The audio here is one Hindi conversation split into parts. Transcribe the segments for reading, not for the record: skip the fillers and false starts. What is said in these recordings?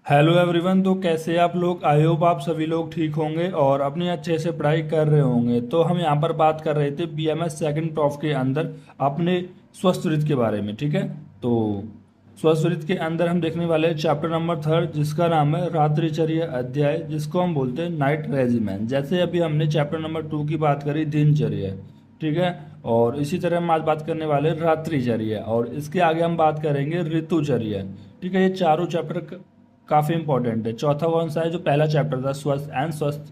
Hello everyone. तो कैसे आप लोग? आई होप आप सभी लोग ठीक होंगे और अपनी अच्छे से पढ़ाई कर रहे होंगे। तो हम यहाँ पर बात कर रहे थे बीएमएस सेकंड प्रॉफ के अंदर अपने स्वस्थ ऋत के बारे में। ठीक है, तो स्वस्थ ऋत के अंदर हम देखने वाले हैं चैप्टर नंबर थर्ड, जिसका नाम है रात्रिचर्या अध्याय, जिसको हम बोलते हैं नाइट रेजिमेंट। जैसे अभी हमने चैप्टर नंबर टू की बात करी, दिनचर्या। ठीक है, और इसी तरह हम आज बात करने वाले हैं रात्रिचर्या, और इसके आगे हम बात करेंगे ऋतुचर्या। ठीक है, ये चारों चैप्टर काफी इंपॉर्टेंट है। चौथा कौन सा है? जो पहला चैप्टर था स्वस्थ एंड स्वस्थ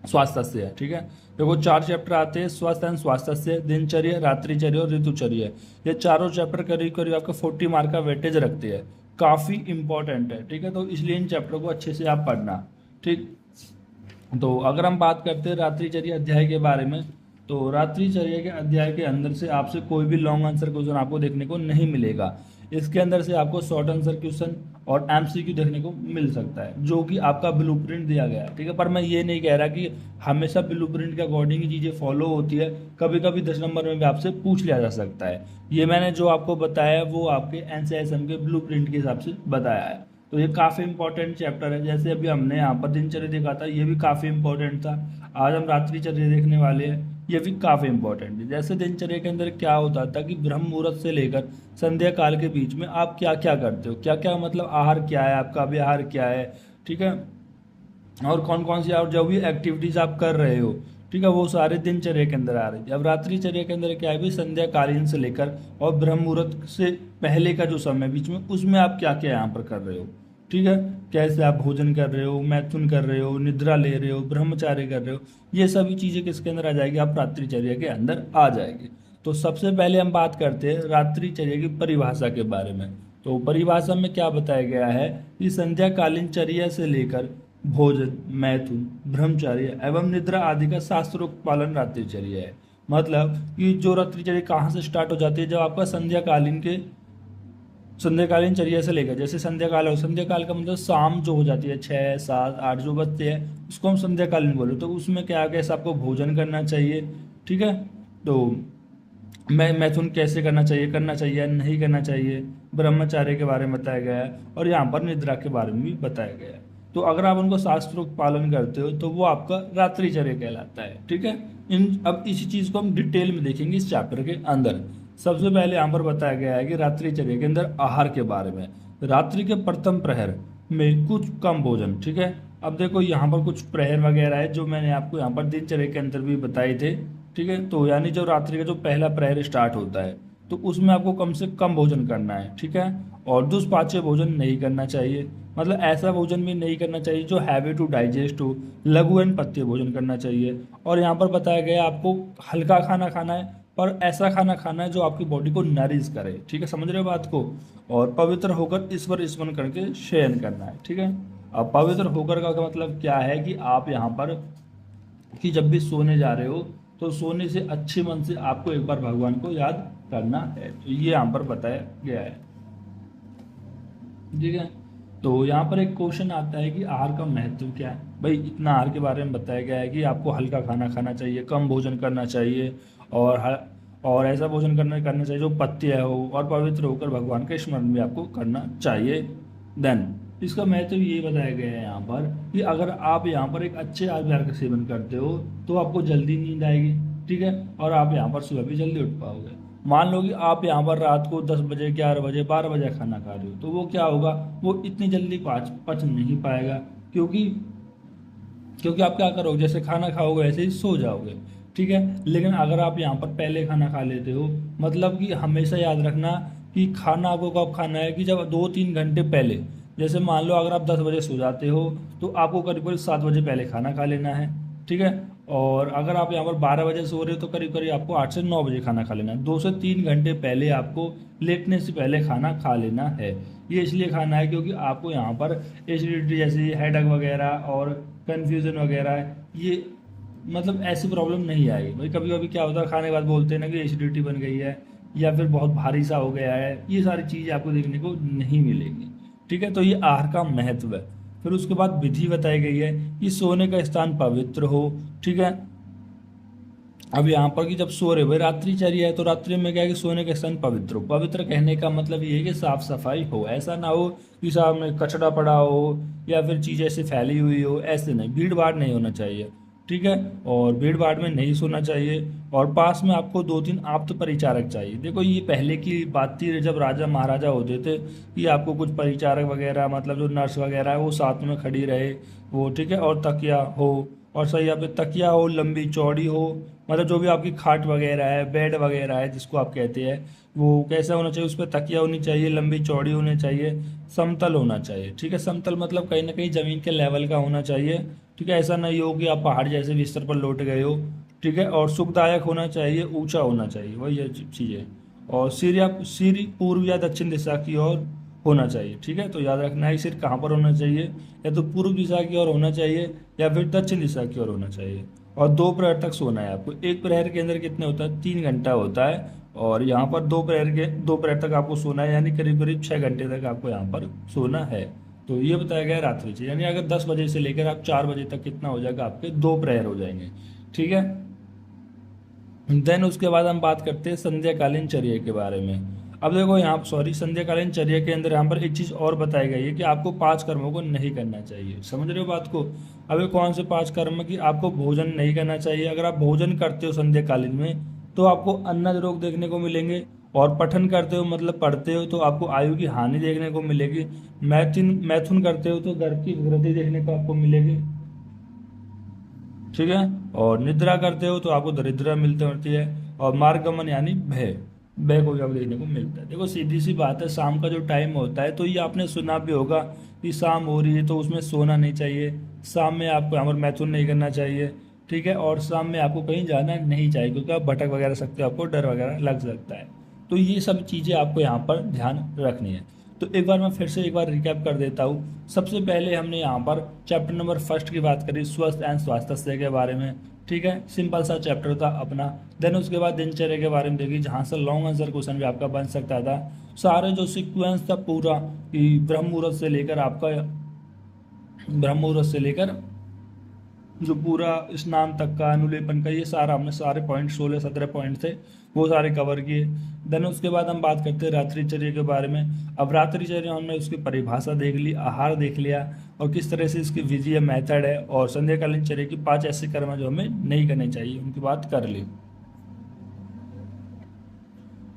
स्वास्थ्य से है। ठीक है, देखो चार चैप्टर आते हैं, स्वस्थ एंड स्वास्थ्य से, दिनचर्या, रात्रिचर्या और ऋतुचर्या। ये चारों चैप्टर करीब करीब आपका 40 मार्क का वेटेज रखते हैं। काफी इंपॉर्टेंट है। ठीक है, तो इसलिए इन चैप्टर को अच्छे से आप पढ़ना। ठीक, तो अगर हम बात करते हैं रात्रिचर्या अध्याय के बारे में, तो रात्रिचर्या के अध्याय के अंदर से आपसे कोई भी लॉन्ग आंसर क्वेश्चन आपको देखने को नहीं मिलेगा। इसके अंदर से आपको शॉर्ट आंसर क्वेश्चन और एमसीक्यू देखने को मिल सकता है, जो कि आपका ब्लूप्रिंट दिया गया है। ठीक है, पर मैं ये नहीं कह रहा कि हमेशा ब्लूप्रिंट के अकॉर्डिंग ही चीज़ें फॉलो होती है। कभी कभी 10 नंबर में भी आपसे पूछ लिया जा सकता है। ये मैंने जो आपको बताया है वो आपके एनसीआईएसएम के ब्लूप्रिंट के हिसाब से बताया है। तो ये काफ़ी इंपॉर्टेंट चैप्टर है। जैसे अभी हमने यहाँ पर दिनचर्या देखा था, ये भी काफ़ी इंपॉर्टेंट था। आज हम रात्रिचर्या देखने वाले हैं, ये भी काफ़ी इंपॉर्टेंट है। जैसे दिनचर्या के अंदर क्या होता था कि ब्रह्म मुहूर्त से लेकर संध्या काल के बीच में आप क्या क्या करते हो, क्या क्या मतलब आहार क्या है आपका, अभी आहार क्या है। ठीक है, और कौन कौन सी आप जो भी एक्टिविटीज आप कर रहे हो, ठीक है, वो सारे दिनचर्या के अंदर आ रही है। अब रात्रिचर्या के अंदर क्या है भी, संध्या कालीन से लेकर और ब्रह्म मुहूर्त से पहले का जो समय बीच में, उसमें आप क्या क्या यहाँ पर कर रहे हो। ठीक है, कैसे आप भोजन कर रहे हो, मैथुन कर रहे हो, निद्रा ले रहे हो, ब्रह्मचार्य कर रहे हो, ये सभी चीजें किसके अंदर आ जाएगी? आप रात्रिचर्या के अंदर आ जाएगी। तो सबसे पहले हम बात करते हैं रात्रिचर्या की परिभाषा के बारे में। तो परिभाषा में क्या बताया गया है कि संध्याकालीन चर्या से लेकर भोजन, मैथुन, ब्रह्मचर्य एवं निद्रा आदि का शास्त्रोक्त पालन रात्रिचर्या है। मतलब कि जो रात्रिचर्या कहाँ से स्टार्ट हो जाती है? जब आपका संध्याकालीन चर्या से लेकर, जैसे संध्या काल हो, संध्या काल का मतलब शाम जो हो जाती है, 6 7 8 जो बजते हैं, उसको हम संध्याकालीन बोले। तो उसमें क्या कैसे आपको भोजन करना चाहिए। ठीक है, तो मैं मैथुन कैसे करना चाहिए या नहीं करना चाहिए, ब्रह्मचार्य के बारे में बताया गया है, और यहाँ पर निद्रा के बारे में भी बताया गया है। तो अगर आप उनको शास्त्रोक्त पालन करते हो तो वो आपका रात्रिचर्या कहलाता है। ठीक है, इन अब इसी चीज को हम डिटेल में देखेंगे इस चैप्टर के अंदर। सबसे पहले यहाँ पर बताया गया है कि रात्रिचर्या के अंदर आहार के बारे में। रात्रि के प्रथम प्रहर में कुछ कम भोजन। ठीक है, अब देखो यहाँ पर कुछ प्रहर वगैरह है जो मैंने आपको यहाँ पर दिनचर्या के अंदर भी बताए थे। ठीक है, तो यानी जो रात्रि का जो पहला प्रहर स्टार्ट होता है, तो उसमें आपको कम से कम भोजन करना है। ठीक है, और दुष्पाच्य भोजन नहीं करना चाहिए। मतलब ऐसा भोजन भी नहीं करना चाहिए जो हैवी टू डाइजेस्ट हो। लघु एंड पथ्य भोजन करना चाहिए। और यहाँ पर बताया गया है आपको हल्का खाना खाना है, पर ऐसा खाना खाना है जो आपकी बॉडी को नरिश करे। ठीक है, समझ रहे हो बात को? और पवित्र होकर ईश्वर स्मरण करके शयन करना है। ठीक है, अब पवित्र होकर का मतलब क्या है कि आप यहाँ पर कि जब भी सोने जा रहे हो तो सोने से अच्छे मन से आपको एक बार भगवान को याद करना है। तो ये यहाँ पर बताया गया है। ठीक है, तो यहाँ पर एक क्वेश्चन आता है कि आहार का महत्व क्या है। भाई इतना आहार के बारे में बताया गया है कि आपको हल्का खाना खाना चाहिए, कम भोजन करना चाहिए, और और ऐसा भोजन करना करना चाहिए जो पथ्य हो, और पवित्र होकर भगवान के स्मरण भी आपको करना चाहिए। देन इसका महत्व ये बताया गया है यहाँ पर कि अगर आप यहाँ पर एक अच्छे आहार का सेवन करते हो तो आपको जल्दी नींद आएगी। ठीक है, और आप यहाँ पर सुबह भी जल्दी उठ पाओगे। मान लो कि आप यहाँ पर रात को 10 बजे, 11 बजे, 12 बजे खाना खा रहे हो, तो वो क्या होगा, वो इतनी जल्दी पच नहीं पाएगा। क्योंकि क्योंकि आप क्या करोगे, जैसे खाना खाओगे वैसे ही सो जाओगे। ठीक है, लेकिन अगर आप यहाँ पर पहले खाना खा लेते हो, मतलब कि हमेशा याद रखना कि खाना आपको कब खाना है कि जब 2 3 घंटे पहले। जैसे मान लो अगर आप 10 बजे सो जाते हो तो आपको करीब करीब 7 बजे पहले खाना खा लेना है। ठीक है, और अगर आप यहाँ पर 12 बजे सो रहे हो तो करीब करीब आपको 8 से 9 बजे खाना खा लेना है। 2 से 3 घंटे पहले आपको लेटने से पहले खाना खा लेना है। ये इसलिए खाना है क्योंकि आपको यहाँ पर एसिडिटी जैसी हेडेक वगैरह और कन्फ्यूजन वगैरह, ये मतलब ऐसी प्रॉब्लम नहीं आएगी। भाई कभी कभी क्या होता है, खाने के बाद बोलते हैं ना कि एसिडिटी बन गई है या फिर बहुत भारी सा हो गया है, ये सारी चीज़ आपको देखने को नहीं मिलेगी। ठीक है, तो ये आहार का महत्व है। फिर उसके बाद विधि बताई गई है कि सोने का स्थान पवित्र हो। ठीक है, अब यहाँ पर कि जब सो रहे भाई रात्रिचर्या है, तो रात्रि में क्या है कि सोने के समय पवित्र हो। पवित्र कहने का मतलब ये है कि साफ सफाई हो, ऐसा ना हो कि सामने कचरा पड़ा हो या फिर चीज़ ऐसे फैली हुई हो, ऐसे नहीं, भीड़ भाड़ नहीं होना चाहिए, ठीक है। और भीड़ भाड़ में नहीं सोना चाहिए। और पास में आपको 2-3 आप्त परिचारक चाहिए। देखो ये पहले की बात थी जब राजा महाराजा होते थे कि आपको कुछ परिचारक वगैरह, मतलब जो नर्स वगैरह है वो साथ में खड़ी रहे, वो ठीक है। और तकिया हो, और सही यहाँ पे तकिया हो, लंबी चौड़ी हो, मतलब जो भी आपकी खाट वगैरह है, बेड वगैरह है जिसको आप कहते हैं, वो कैसा होना चाहिए, उस पर तकिया होनी चाहिए, लंबी चौड़ी होनी चाहिए, समतल होना चाहिए, ठीक है। समतल मतलब कहीं ना कहीं ज़मीन के लेवल का होना चाहिए, ठीक है। ऐसा नहीं हो कि आप पहाड़ जैसे बिस्तर पर लौट गए हो, ठीक है। और सुखदायक होना चाहिए, ऊंचा होना चाहिए, वही ये चीज़ है। और सिर पूर्व या दक्षिण दिशा की ओर होना चाहिए, ठीक है। तो याद रखना है सिर कहाँ पर होना चाहिए, या तो पूर्व दिशा की ओर होना चाहिए या फिर दक्षिण दिशा की ओर होना चाहिए। और 2 प्रहर तक सोना है आपको। एक प्रहर के अंदर कितने होता है, 3 घंटा होता है। और यहाँ पर 2 प्रहर तक आपको सोना है, यानी करीब करीब 6 घंटे तक आपको यहाँ पर सोना है। तो ये बताया गया है रात्रि से, यानी अगर 10 बजे से लेकर आप 4 बजे तक कितना हो जाएगा, आपके 2 प्रहर हो जाएंगे, ठीक है। देन उसके बाद हम बात करते हैं संध्याकालीन चर्या के बारे में। अब देखो यहाँ, सॉरी, संध्याकालीन चर्या के अंदर यहाँ पर एक चीज़ और बताई गई है कि आपको 5 कर्मों को नहीं करना चाहिए। समझ रहे हो बात को। अब ये कौन से 5 कर्म कि आपको भोजन नहीं करना चाहिए। अगर आप भोजन करते हो संध्याकालीन में तो आपको अन्नद रोग देखने को मिलेंगे। और पठन करते हो मतलब पढ़ते हो तो आपको आयु की हानि देखने को मिलेगी। मैथुन करते हो तो गर्भ की वृद्धि देखने को आपको मिलेगी, ठीक है। और निद्रा करते हो तो आपको दरिद्रा मिलती मिलती है। और मार्गमन यानी भय, भय को भी आपको देखने को मिलता है। देखो सीधी सी बात है, शाम का जो टाइम होता है तो ये आपने सुना भी होगा कि शाम हो रही है तो उसमें सोना नहीं चाहिए, शाम में आपको यहाँ पर मैथुन नहीं करना चाहिए, ठीक है। और शाम में आपको कहीं जाना नहीं चाहिए क्योंकि आप भटक वगैरह सकते हो, आपको डर वगैरह लग सकता है। तो ये सब चीज़ें आपको यहाँ पर ध्यान रखनी है। तो एक बार मैं फिर से एक बार रिकैप कर देता हूँ। सबसे पहले हमने यहाँ पर चैप्टर नंबर फर्स्ट की बात करी, स्वस्थ एंड स्वास्थ्य के बारे में, ठीक है। सिंपल सा चैप्टर था अपना। देन उसके बाद दिनचर्या के बारे में देखी, जहाँ से लॉन्ग आंसर क्वेश्चन भी आपका बन सकता था। सारे जो सीक्वेंस था पूरा, कि ब्रह्म मुहूर्त से लेकर आपका, ब्रह्म मुहूर्त से लेकर जो पूरा स्नान तक का, अनुलेपन का, ये सारा हमने सारे पॉइंट 16-17 पॉइंट थे वो सारे कवर किए। देन उसके बाद हम बात करते हैं रात्रिचर्या के बारे में। अब रात्रिचर्या हमने उसकी परिभाषा देख ली, आहार देख लिया, और किस तरह से इसकी विधि या मेथड है, और संध्याकालीन चर्या की 5 ऐसे कर्म हैं जो हमें नहीं करने चाहिए, उनकी बात कर ली।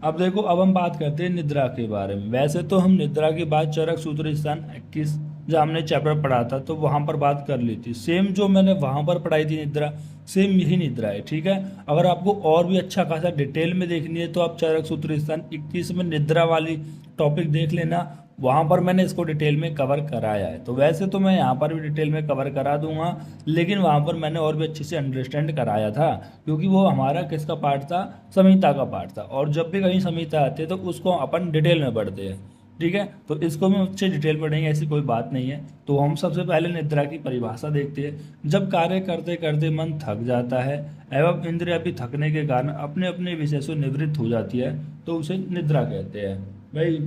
अब देखो, अब हम बात करते हैं निद्रा के बारे में। वैसे तो हम निद्रा की बात चरक सूत्र स्थान 21 जब हमने चैप्टर पढ़ा था तो वहां पर बात कर ली थी। सेम जो मैंने वहां पर पढ़ाई थी निद्रा, सेम यही निद्रा है, ठीक है। अगर आपको और भी अच्छा खासा डिटेल में देखनी है तो आप चरक सूत्र स्थान 21 में निद्रा वाली टॉपिक देख लेना, वहां पर मैंने इसको डिटेल में कवर कराया है। तो वैसे तो मैं यहाँ पर भी डिटेल में कवर करा दूंगा, लेकिन वहां पर मैंने और भी अच्छे से अंडरस्टैंड कराया था, क्योंकि वो हमारा किसका पार्ट था, संहिता का पार्ट था। और जब भी कहीं संहिता आती है तो उसको अपन डिटेल में पढ़ते हैं, ठीक है। तो इसको भी अच्छे डिटेल पढ़ेंगे, ऐसी कोई बात नहीं है। तो हम सबसे पहले निद्रा की परिभाषा देखते हैं। जब कार्य करते करते मन थक जाता है एवं इंद्रिया भी थकने के कारण अपने अपने विषय से निवृत्त हो जाती है तो उसे निद्रा कहते हैं। भाई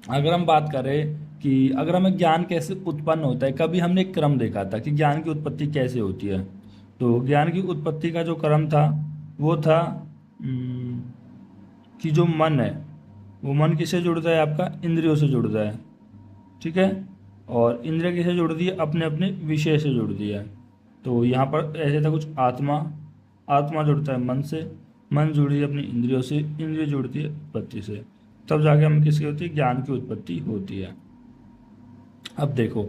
अगर हम बात करें कि अगर हमें ज्ञान कैसे उत्पन्न होता है, कभी हमने एक क्रम देखा था कि ज्ञान की उत्पत्ति कैसे होती है। तो ज्ञान की उत्पत्ति का जो क्रम था वो था कि जो मन है वो मन किससे जुड़ता है, आपका इंद्रियों से जुड़ता है, ठीक है। और इंद्रिय किससे जुड़ती है, अपने अपने विषय से जुड़ती है। तो यहाँ पर ऐसे था कुछ, आत्मा, आत्मा जुड़ता है मन से, मन जुड़ी है अपनी इंद्रियों से, इंद्रिय जुड़ती है उत्पत्ति से, तब जाके हम किसकी होती है, ज्ञान की उत्पत्ति होती है। अब देखो,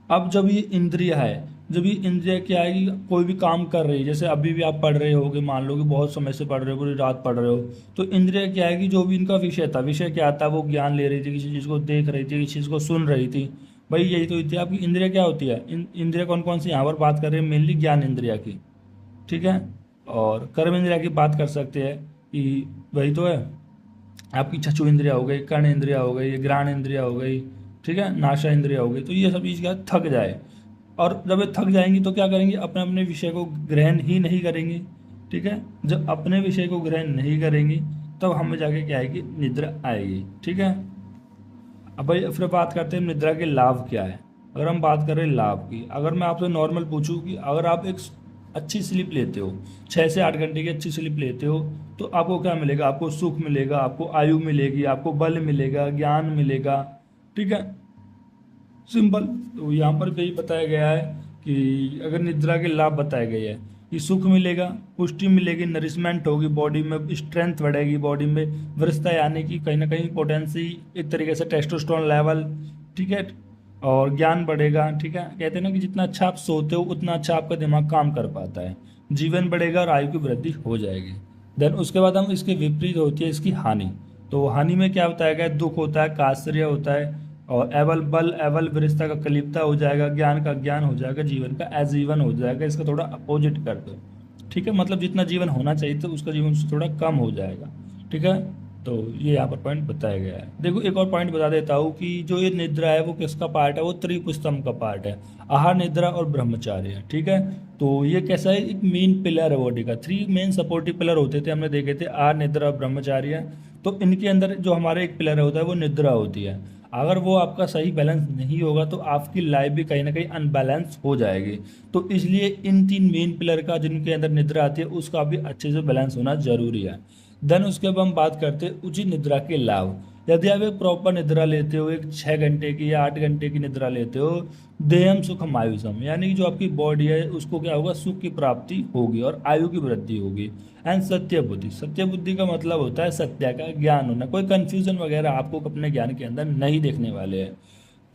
अब जब ये इंद्रिय है, जब ये इंद्रिय क्या है कि कोई भी काम कर रही है, जैसे अभी भी आप पढ़ रहे होगे, मान लो कि बहुत समय से पढ़ रहे हो, पूरी रात पढ़ रहे हो, तो इंद्रिय क्या है कि जो भी इनका विषय था, विषय क्या था, वो ज्ञान ले रही थी, किसी चीज़ को देख रही थी, किसी चीज़ को सुन रही थी। भाई यही तो थी आपकी इंद्रिय। क्या होती है इंद्रिय, कौन कौन सी यहाँ पर बात कर रहे हैं, मेनली ज्ञान इंद्रिया की, ठीक है। और कर्म इंद्रिया की बात कर सकते हैं कि वही तो है, आपकी चक्षु इंद्रिया हो गई, कर्ण इंद्रिया हो गई, घ्राण इंद्रिया हो गई, ठीक है, नाशा इंद्रिया हो गई। तो ये सब चीज़ क्या थक जाए, और जब ये थक जाएंगी तो क्या करेंगी, अपने अपने विषय को ग्रहण ही नहीं करेंगी, ठीक है। जब अपने विषय को ग्रहण नहीं करेंगी तब हमें जाके क्या आएगी, निद्रा आएगी, ठीक है। अब भाई फिर बात करते हैं निद्रा के लाभ क्या है। अगर हम बात करें लाभ की, अगर मैं आपसे नॉर्मल पूछूं कि अगर आप एक अच्छी स्लीप लेते हो, 6 से 8 घंटे की अच्छी स्लीप लेते हो, तो आपको क्या मिलेगा? आपको सुख मिलेगा, आपको आयु मिलेगी, आपको बल मिलेगा, ज्ञान मिलेगा। ठीक है, सिंपल। तो यहाँ पर भी बताया गया है कि अगर निद्रा के लाभ बताए गए हैं कि सुख मिलेगा, पुष्टि मिलेगी, नरिशमेंट होगी, बॉडी में स्ट्रेंथ बढ़ेगी, बॉडी में वृद्धता यानी कि कहीं ना कहीं पोटेंसी, एक तरीके से टेस्टोस्टेरोन लेवल। ठीक है, और ज्ञान बढ़ेगा। ठीक है, कहते हैं ना कि जितना अच्छा आप सोते हो उतना अच्छा आपका दिमाग काम कर पाता है, जीवन बढ़ेगा और आयु की वृद्धि हो जाएगी। देन उसके बाद हम इसके विपरीत होती है इसकी हानि। तो हानि में क्या बताया गया? दुख होता है, काश्चर्य होता है, और एवल बल एवल विरस्ता का कलिप्ता हो जाएगा, ज्ञान का ज्ञान हो जाएगा, जीवन का अजीवन हो जाएगा। इसका थोड़ा अपोजिट कर दो। ठीक है, मतलब जितना जीवन होना चाहिए तो उसका जीवन उससे थोड़ा कम हो जाएगा। ठीक है, तो ये यहाँ पर पॉइंट बताया गया है। देखो एक और पॉइंट बता देता हूँ कि जो ये निद्रा है वो किसका पार्ट है? वो त्रिपुस्तम का पार्ट है, आहार, निद्रा और ब्रह्मचार्य। ठीक है, तो ये कैसा है? एक मेन पिलर है बॉडी का। 3 मेन सपोर्टिव पिलर होते थे, हमने देखे थे, आहार, निद्रा और ब्रह्मचार्य। तो इनके अंदर जो हमारे एक पिलर होता है वो निद्रा होती है। अगर वो आपका सही बैलेंस नहीं होगा तो आपकी लाइफ भी कहीं ना कहीं अनबैलेंस हो जाएगी। तो इसलिए इन 3 मेन पिलर का, जिनके अंदर निद्रा आती है, उसका भी अच्छे से बैलेंस होना जरूरी है। देन उसके बाद हम बात करते हैं उचित निद्रा के लाभ। यदि आप एक प्रॉपर निद्रा लेते हो, एक 6 घंटे की या 8 घंटे की निद्रा लेते हो, देहम सुखम आयुषम, यानी कि जो आपकी बॉडी है उसको क्या होगा? सुख की प्राप्ति होगी और आयु की वृद्धि होगी। एंड सत्य बुद्धि, सत्य बुद्धि का मतलब होता है सत्य का ज्ञान होना, कोई कंफ्यूजन वगैरह आपको अपने ज्ञान के अंदर नहीं देखने वाले हैं।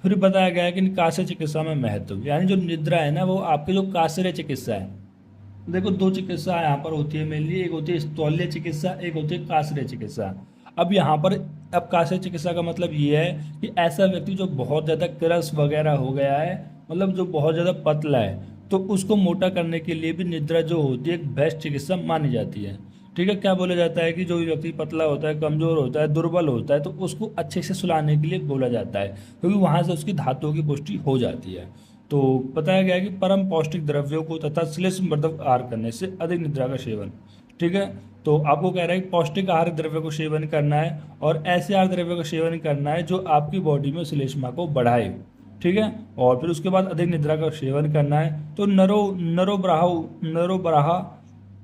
फिर बताया गया है कि कास्य चिकित्सा में महत्व, यानी जो निद्रा है ना वो आपकी जो कास्य चिकित्सा है। देखो 2 चिकित्सा यहाँ पर होती है मेनली, एक होती है स्थौल्य चिकित्सा, एक होती है कास्य चिकित्सा। अब यहाँ पर, अब कास्य चिकित्सा का मतलब ये है कि ऐसा व्यक्ति जो बहुत ज़्यादा क्रश वगैरह हो गया है, मतलब जो बहुत ज़्यादा पतला है, तो उसको मोटा करने के लिए भी निद्रा जो होती है एक बेस्ट चिकित्सा मानी जाती है। ठीक है, क्या बोला जाता है कि जो व्यक्ति पतला होता है, कमजोर होता है, दुर्बल होता है, तो उसको अच्छे से सुलाने के लिए बोला जाता है, क्योंकि वहां से उसकी धातुओं की पुष्टि हो जाती है। तो बताया गया है कि परम पौष्टिक द्रव्यों को तथा श्लेष्मवर्धक आहार करने से अधिक निद्रा का सेवन। ठीक है, तो आपको कह रहा है कि पौष्टिक आहार द्रव्य को सेवन करना है और ऐसे आहार द्रव्य का सेवन करना है जो आपकी बॉडी में श्लेष्मा को बढ़ाए। ठीक है, और फिर उसके बाद अधिक निद्रा का सेवन करना है। तो नरो ब्राह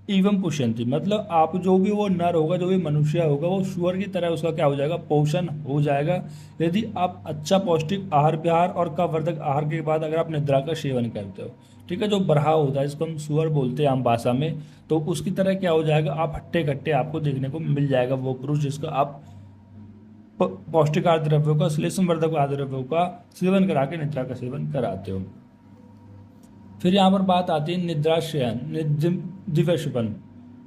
एवं पुष्यंती, मतलब आप जो भी वो नर होगा, जो भी मनुष्य होगा, वो शुअर की तरह उसका क्या हो जाएगा? पोषण हो जाएगा, यदि आप अच्छा पौष्टिक आहार विहार और कफवर्धक आहार के बाद अगर आप निद्रा का सेवन करते हो। ठीक है, जो बरहा होता है जिसको हम सुअर बोलते हैं आम भाषा में, तो उसकी तरह क्या हो जाएगा? आप हट्टे कट्टे आपको देखने को मिल जाएगा वो पुरुष जिसका आप पौष्टिक आहार द्रव्यों का, श्लेष्मवर्धक आहार द्रव्यों का सेवन करा के निद्रा का सेवन कराते हो। फिर यहाँ पर बात आती है निद्रा शयन, दिव्यशुपन,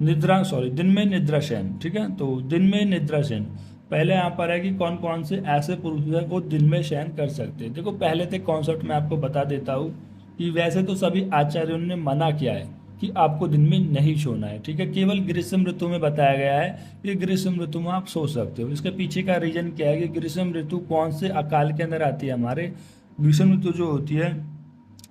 दिन में निद्रा शयन। ठीक है, तो दिन में निद्रा शयन, पहले यहाँ पर है कि कौन कौन से ऐसे पुरुष हैं वो दिन में शयन कर सकते हैं। देखो पहले तो कॉन्सेप्ट मैं आपको बता देता हूँ कि वैसे तो सभी आचार्यों ने मना किया है कि आपको दिन में नहीं सोना है। ठीक है, केवल ग्रीष्म ऋतु में बताया गया है कि ग्रीष्म ऋतु में आप सो सकते हो। इसके पीछे का रीजन क्या है कि ग्रीष्म ऋतु कौन से अकाल के अंदर आती है? हमारे ग्रीष्म ऋतु जो होती है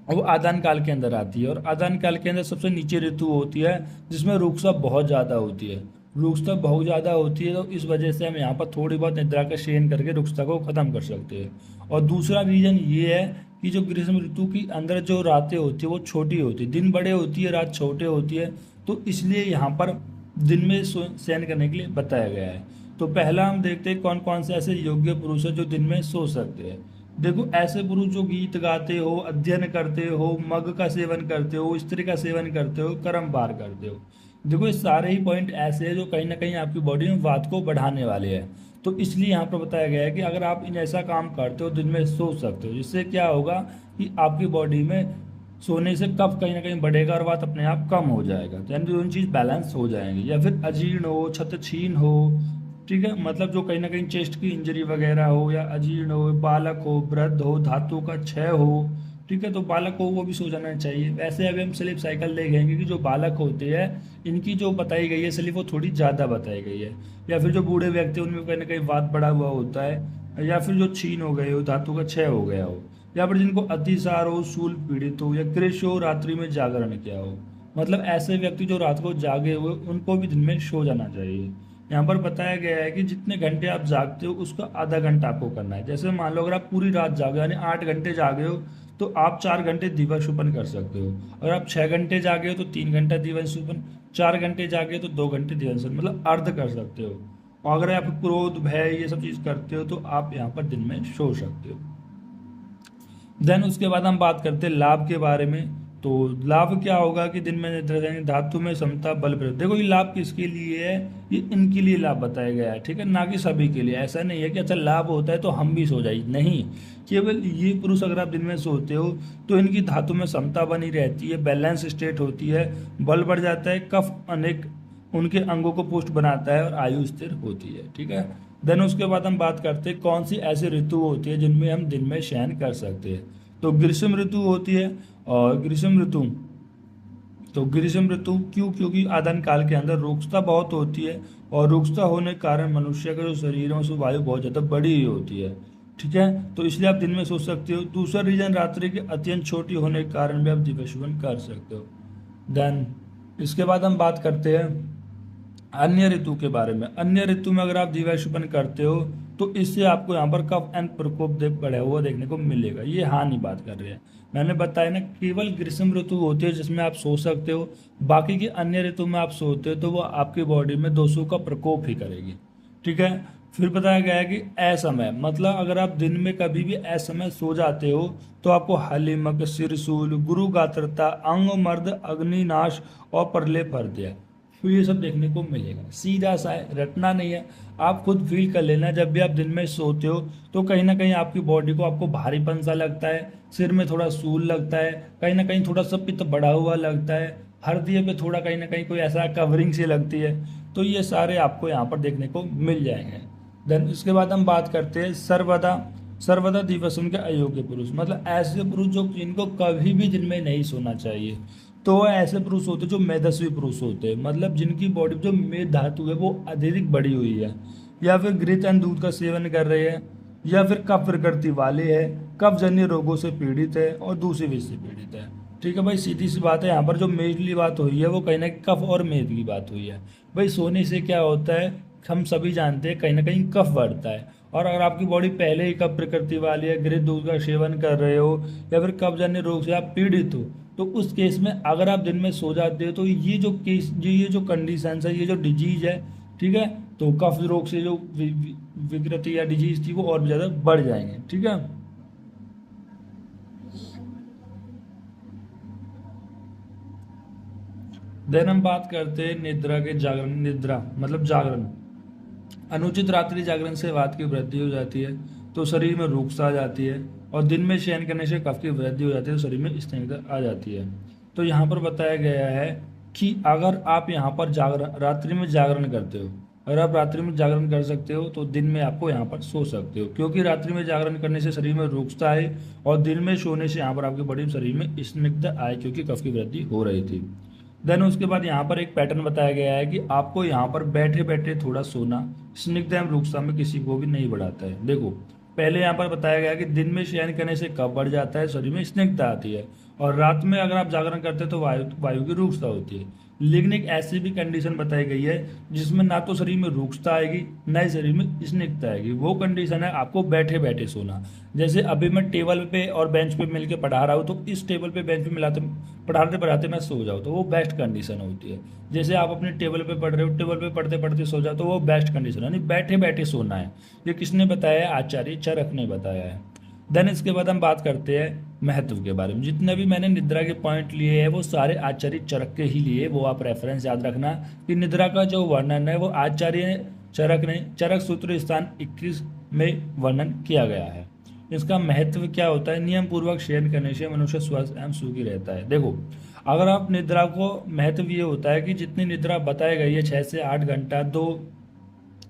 वो आदान काल के अंदर आती है, और आदान काल के अंदर सबसे नीचे ऋतु होती है जिसमें रुक्षता बहुत ज़्यादा होती है। रुक्षता बहुत ज़्यादा होती है, तो इस वजह से हम यहाँ पर थोड़ी बहुत निद्रा का सेवन करके रुक्षता को ख़त्म कर सकते हैं। और दूसरा रीज़न ये है कि जो ग्रीष्म ऋतु की अंदर जो रातें होती है वो छोटी होती है, दिन बड़े होती है, रात छोटे होती है, तो इसलिए यहाँ पर दिन में शयन करने के लिए बताया गया है। तो पहला हम देखते हैं कौन कौन से ऐसे योग्य पुरुष हैं जो दिन में सो सकते हैं। देखो ऐसे पुरुष जो गीत गाते हो, अध्ययन करते हो, मग का सेवन करते हो, स्त्री का सेवन करते हो, कर्म पार करते हो। देखो ये सारे ही पॉइंट ऐसे हैं जो कहीं ना कहीं आपकी बॉडी में वात को बढ़ाने वाले हैं। तो इसलिए यहाँ पर बताया गया है कि अगर आप इन ऐसा काम करते हो दिन में सो सकते हो, जिससे क्या होगा कि आपकी बॉडी में सोने से कफ कहीं ना कहीं बढ़ेगा और वात अपने आप कम हो जाएगा, तो यानी दोनों चीज़ बैलेंस हो जाएंगी। या फिर अजीर्ण हो, छतछीन हो, ठीक है, मतलब जो कहीं ना कहीं चेस्ट की इंजरी वगैरह हो, या अजीर्ण हो, बालक हो, वृद्ध हो, धातु का क्षय हो, ठीक है, तो बालक को वो भी सो जाना चाहिए। वैसे अभी हम स्लीप साइकिल देखेंगे कि जो बालक होते हैं इनकी जो बताई गई है स्लीप वो थोड़ी ज़्यादा बताई गई है। या फिर जो बूढ़े व्यक्ति उनमें कहीं ना कहीं वात बढ़ा हुआ होता है, या फिर जो छीन हो गए हो, धातु का क्षय हो गया हो, या फिर जिनको अतिसार हो, शूल पीड़ित हो, या कृष हो, रात्रि में जागरण किया हो, मतलब ऐसे व्यक्ति जो रात को जागे हुए उनको भी दिन में सो जाना चाहिए। यहाँ पर बताया गया है कि जितने घंटे आप जागते हो उसका आधा घंटा आपको करना है। जैसे मान लो अगर आप पूरी रात जागे यानी 8 घंटे जागे हो, तो आप 4 घंटे दिवास्वप्न कर सकते हो। अगर आप 6 घंटे जागे हो तो 3 घंटा दिवास्वप्न, 4 घंटे जागे तो 2 घंटे दिवास्वप्न, मतलब अर्ध कर सकते हो। और अगर आप क्रोध भय ये सब चीज़ करते हो तो आप यहाँ पर दिन में सो सकते हो। देन उसके बाद हम बात करते हैं लाभ के बारे में। तो लाभ क्या होगा कि दिन में निद्रा जाएंगे, धातु में समता बल प्रयोग। देखो ये लाभ किसके लिए है, ये इनके लिए लाभ बताया गया है, ठीक है, ना कि सभी के लिए। ऐसा नहीं है कि अच्छा लाभ होता है तो हम भी सो जाए, नहीं। केवल ये पुरुष अगर आप दिन में सोते हो तो इनकी धातु में समता बनी रहती है, बैलेंस स्टेट होती है, बल बढ़ जाता है, कफ अनेक उनके अंगों को पुष्ट बनाता है और आयु स्थिर होती है, ठीक है। देन उसके बाद हम बात करते हैं कौन सी ऐसी ऋतु होती है जिनमें हम दिन में शयन कर सकते हैं। तो ग्रीष्म ऋतु होती है। और ग्रीष्म ऋतु, तो ग्रीष्म ऋतु क्यों, क्योंकि आदान काल के अंदर रुक्षता बहुत होती है, और रुक्षता होने के कारण मनुष्य का जो शरीर है उसमें वायु बहुत ज़्यादा बड़ी हुई होती है, ठीक है। तो इसलिए आप दिन में सो सकते हो। दूसरा रीजन, रात्रि की अत्यंत छोटी होने के कारण भी आप दिव्यशुभन कर सकते हो। देन इसके बाद हम बात करते हैं अन्य ऋतु के बारे में। अन्य ऋतु में अगर आप दिव्यशुभन करते हो तो इससे आपको यहाँ पर कफ एंड प्रकोप बढ़ा हुआ देखने को मिलेगा। ये हानि बात कर रहे हैं। मैंने बताया ना, केवल ग्रीष्म ऋतु होती है जिसमें आप सो सकते हो, बाकी की अन्य ऋतु में आप सोते हो तो वो आपकी बॉडी में दोषों का प्रकोप ही करेगी, ठीक है। फिर बताया गया है कि असमय, मतलब अगर आप दिन में कभी भी असमय सो जाते हो तो आपको हलिमक, सिरसूल, गुरु गात्रता, अंग मर्द, अग्निनाश और प्रलेप हृदय, तो ये सब देखने को मिलेगा। सीधा सा है, रटना नहीं है, आप खुद फील कर लेना। जब भी आप दिन में सोते हो तो कहीं ना कहीं आपकी बॉडी को आपको भारीपन सा लगता है, सिर में थोड़ा सूल लगता है, कहीं ना कहीं थोड़ा सा पित्त बढ़ा हुआ लगता है, हृदय पे थोड़ा कहीं ना कहीं कोई ऐसा कवरिंग सी लगती है। तो ये सारे आपको यहाँ पर देखने को मिल जाएंगे। देन इसके बाद हम बात करते हैं सर्वदा। सर्वदा दिवसों के अयोग्य पुरुष, मतलब ऐसे पुरुष जो जिनको कभी भी दिन में नहीं सोना चाहिए। तो वो ऐसे पुरुष होते हैं जो मेदस्वी पुरुष होते हैं, मतलब जिनकी बॉडी जो मेद धातु है वो अत्यधिक बढ़ी हुई है, या फिर घृत एंड दूध का सेवन कर रहे हैं, या फिर कफ प्रकृति वाले हैं, कफ जन्य रोगों से पीड़ित है और दूसरे विष से पीड़ित है, ठीक है भाई। सीधी सी बात है, यहाँ पर जो मेजली बात हुई है वो कहीं ना कहीं कफ और मेद की बात हुई है। भाई सोने से क्या होता है, हम सभी जानते हैं कहीं ना कहीं कफ बढ़ता है। और अगर आपकी बॉडी पहले ही कफ प्रकृति वाली है, घृत दूध का सेवन कर रहे हो, या फिर कफ जन्य रोग से आप पीड़ित हो, तो उस केस में अगर आप दिन में सो जाते हो तो ये जो केस, ये जो कंडीशन है, ये जो डिजीज है, ठीक है, तो कफ रोग से जो विकृति या डिजीज थी वो और भी ज़्यादा बढ़ जाएंगे, ठीक है। देन हम बात करते हैं निद्रा के जागरण। निद्रा मतलब जागरण, अनुचित रात्रि जागरण से वात की वृद्धि हो जाती है तो शरीर में रुक्षता आ जाती है, और दिन में शयन करने से कफ की वृद्धि हो जाती है तो शरीर में स्निग्धता आ जाती है। तो यहाँ पर बताया गया है कि अगर आप यहाँ पर जागरण, रात्रि में जागरण करते हो, अगर आप रात्रि में जागरण कर सकते हो तो दिन में आपको यहाँ पर सो सकते हो, क्योंकि रात्रि में जागरण करने से शरीर में रुक्षता आए और दिन में सोने से यहाँ पर आपकी बॉडी शरीर में स्निग्धता आए, क्योंकि कफ की वृद्धि हो रही थी। देन उसके बाद यहाँ पर एक पैटर्न बताया गया है कि आपको यहाँ पर बैठे बैठे थोड़ा सोना स्निग्ध एवं रुक्षता में किसी को भी नहीं बढ़ाता है। देखो पहले यहाँ पर बताया गया कि दिन में शयन करने से कफ बढ़ जाता है, शरीर में स्निग्धता आती है, और रात में अगर आप जागरण करते हैं तो वायु की रुक्षता होती है। लेकिन एक ऐसी भी कंडीशन बताई गई है जिसमें ना तो शरीर में रुक्षता आएगी ना ही शरीर में स्निग्धता आएगी। वो कंडीशन है आपको बैठे बैठे सोना। जैसे अभी मैं टेबल पे और बेंच पे मिलके पढ़ा रहा हूँ, तो इस टेबल पे बेंच पे मिलाते पढ़ाते पढ़ाते मैं सो जाऊँ तो वो बेस्ट कंडीशन होती है। जैसे आप अपने टेबल पे पढ़ रहे हो, टेबल पे पढ़ते पढ़ते सो जाओ तो वो बेस्ट कंडीशन है, यानी बैठे बैठे सोना है। ये किसने बताया है? आचार्य चरक ने बताया है। देन इसके बाद हम बात करते हैं महत्व के बारे में। जितने भी मैंने निद्रा के पॉइंट लिए हैं वो सारे आचार्य चरक के ही लिए, वो आप रेफरेंस याद रखना कि निद्रा का जो वर्णन है वो आचार्य चरक ने चरक सूत्र स्थान 21 में वर्णन किया गया है। इसका महत्व क्या होता है? नियम पूर्वक शयन करने से मनुष्य स्वस्थ एवं सुखी रहता है। देखो अगर आप निद्रा को, महत्व ये होता है कि जितनी निद्रा बताई गई है 6 से 8 घंटा, 2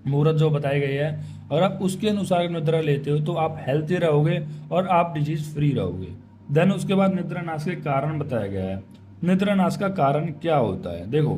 मुहूर्त जो बताई गई है, अगर आप उसके अनुसार निद्रा लेते हो तो आप हेल्थी रहोगे और आप डिजीज फ्री रहोगे। देन उसके बाद निद्रा नाश के कारण बताया गया है। निद्रा नाश का कारण क्या होता है? देखो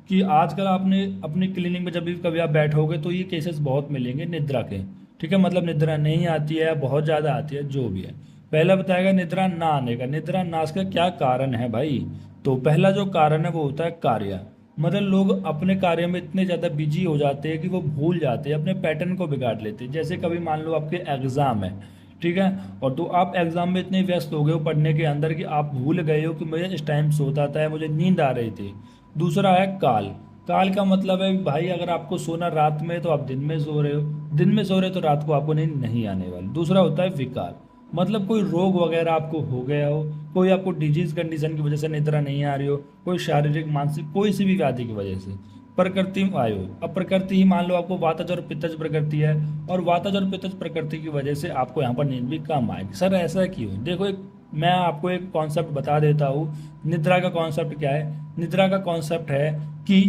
कि आजकल आपने अपनी क्लिनिक में जब भी कभी आप बैठोगे तो ये केसेस बहुत मिलेंगे निद्रा के, ठीक है, मतलब निद्रा नहीं आती है, बहुत ज़्यादा आती है, जो भी है। पहला बताएगा निद्रा ना आने का। निद्रा नाश का क्या कारण है भाई? तो पहला जो कारण है वो होता है कार्य, मतलब लोग अपने कार्य में इतने ज़्यादा बिजी हो जाते हैं कि वो भूल जाते हैं, अपने पैटर्न को बिगाड़ लेते हैं। जैसे कभी मान लो आपके एग्ज़ाम है, ठीक है। और तो आप एग्जाम में इतने व्यस्त हो गए हो पढ़ने के अंदर कि आप भूल गए हो कि मुझे इस टाइम सोता था, मुझे नींद आ रही थी। दूसरा है काल। काल का मतलब है भाई अगर आपको सोना रात में है, तो आप दिन में सो रहे हो, दिन में सो रहे हो तो रात को आपको नींद नहीं आने वाली। दूसरा होता है विकार, मतलब कोई रोग वगैरह आपको हो गया हो, कोई आपको डिजीज कंडीशन की वजह से निद्रा नहीं आ रही हो, कोई शारीरिक मानसिक कोई सी भी व्याधि की वजह से। प्रकृति वायु, अब प्रकृति ही मान लो आपको वातज और पित्तज प्रकृति है, और वातज और पित्तज प्रकृति की वजह से आपको यहाँ पर नींद भी कम आएगी। सर ऐसा क्यों? देखो मैं आपको एक कॉन्सेप्ट बता देता हूँ। निद्रा का कॉन्सेप्ट क्या है? निद्रा का कॉन्सेप्ट है कि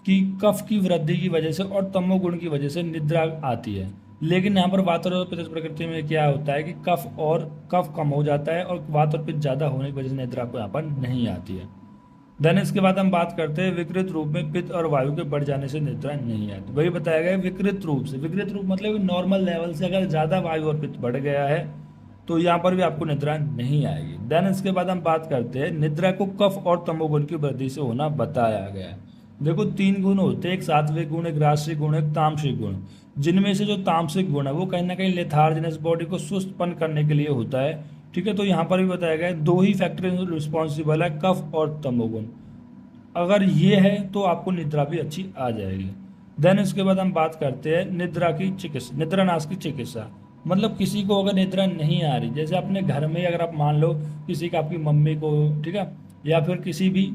कि कफ की वृद्धि की वजह से और तमोगुण की वजह से निद्रा आती है। लेकिन यहाँ पर वात और पित्त प्रकृति में क्या होता है कि कफ कम हो जाता है, और वात और पित्त ज्यादा होने की वजह से निद्रा को यहाँ पर नहीं आती है। देन इसके बाद हम बात करते हैं विकृत रूप में पित्त और वायु के बढ़ जाने से निद्रा नहीं आती। वही बताया गया है विकृत रूप से। विकृत रूप मतलब नॉर्मल लेवल से अगर ज्यादा वायु और पित्त बढ़ गया है तो यहाँ पर भी आपको निद्रा नहीं आएगी। देन इसके बाद हम बात करते हैं निद्रा को कफ और तमोगुण की वृद्धि से होना बताया गया है। देखो 3 गुण होते हैं, एक सात्विक गुण, एक राजसिक गुण, एक तामसिक गुण। जिनमें से जो तामसिक गुण है वो कहीं ना कहीं लेथार्जिनस बॉडी को सुस्तपन करने के लिए होता है। ठीक है, तो यहाँ पर भी बताया गया है 2 ही फैक्टर रिस्पॉन्सिबल है, कफ और तमोगुण। अगर ये है तो आपको निद्रा भी अच्छी आ जाएगी। देन इसके बाद हम बात करते हैं निद्रा की चिकित्सा, निद्रा नाश की चिकित्सा। मतलब किसी को अगर निद्रा नहीं आ रही, जैसे अपने घर में अगर आप मान लो किसी का, आपकी मम्मी को, ठीक है, या फिर किसी भी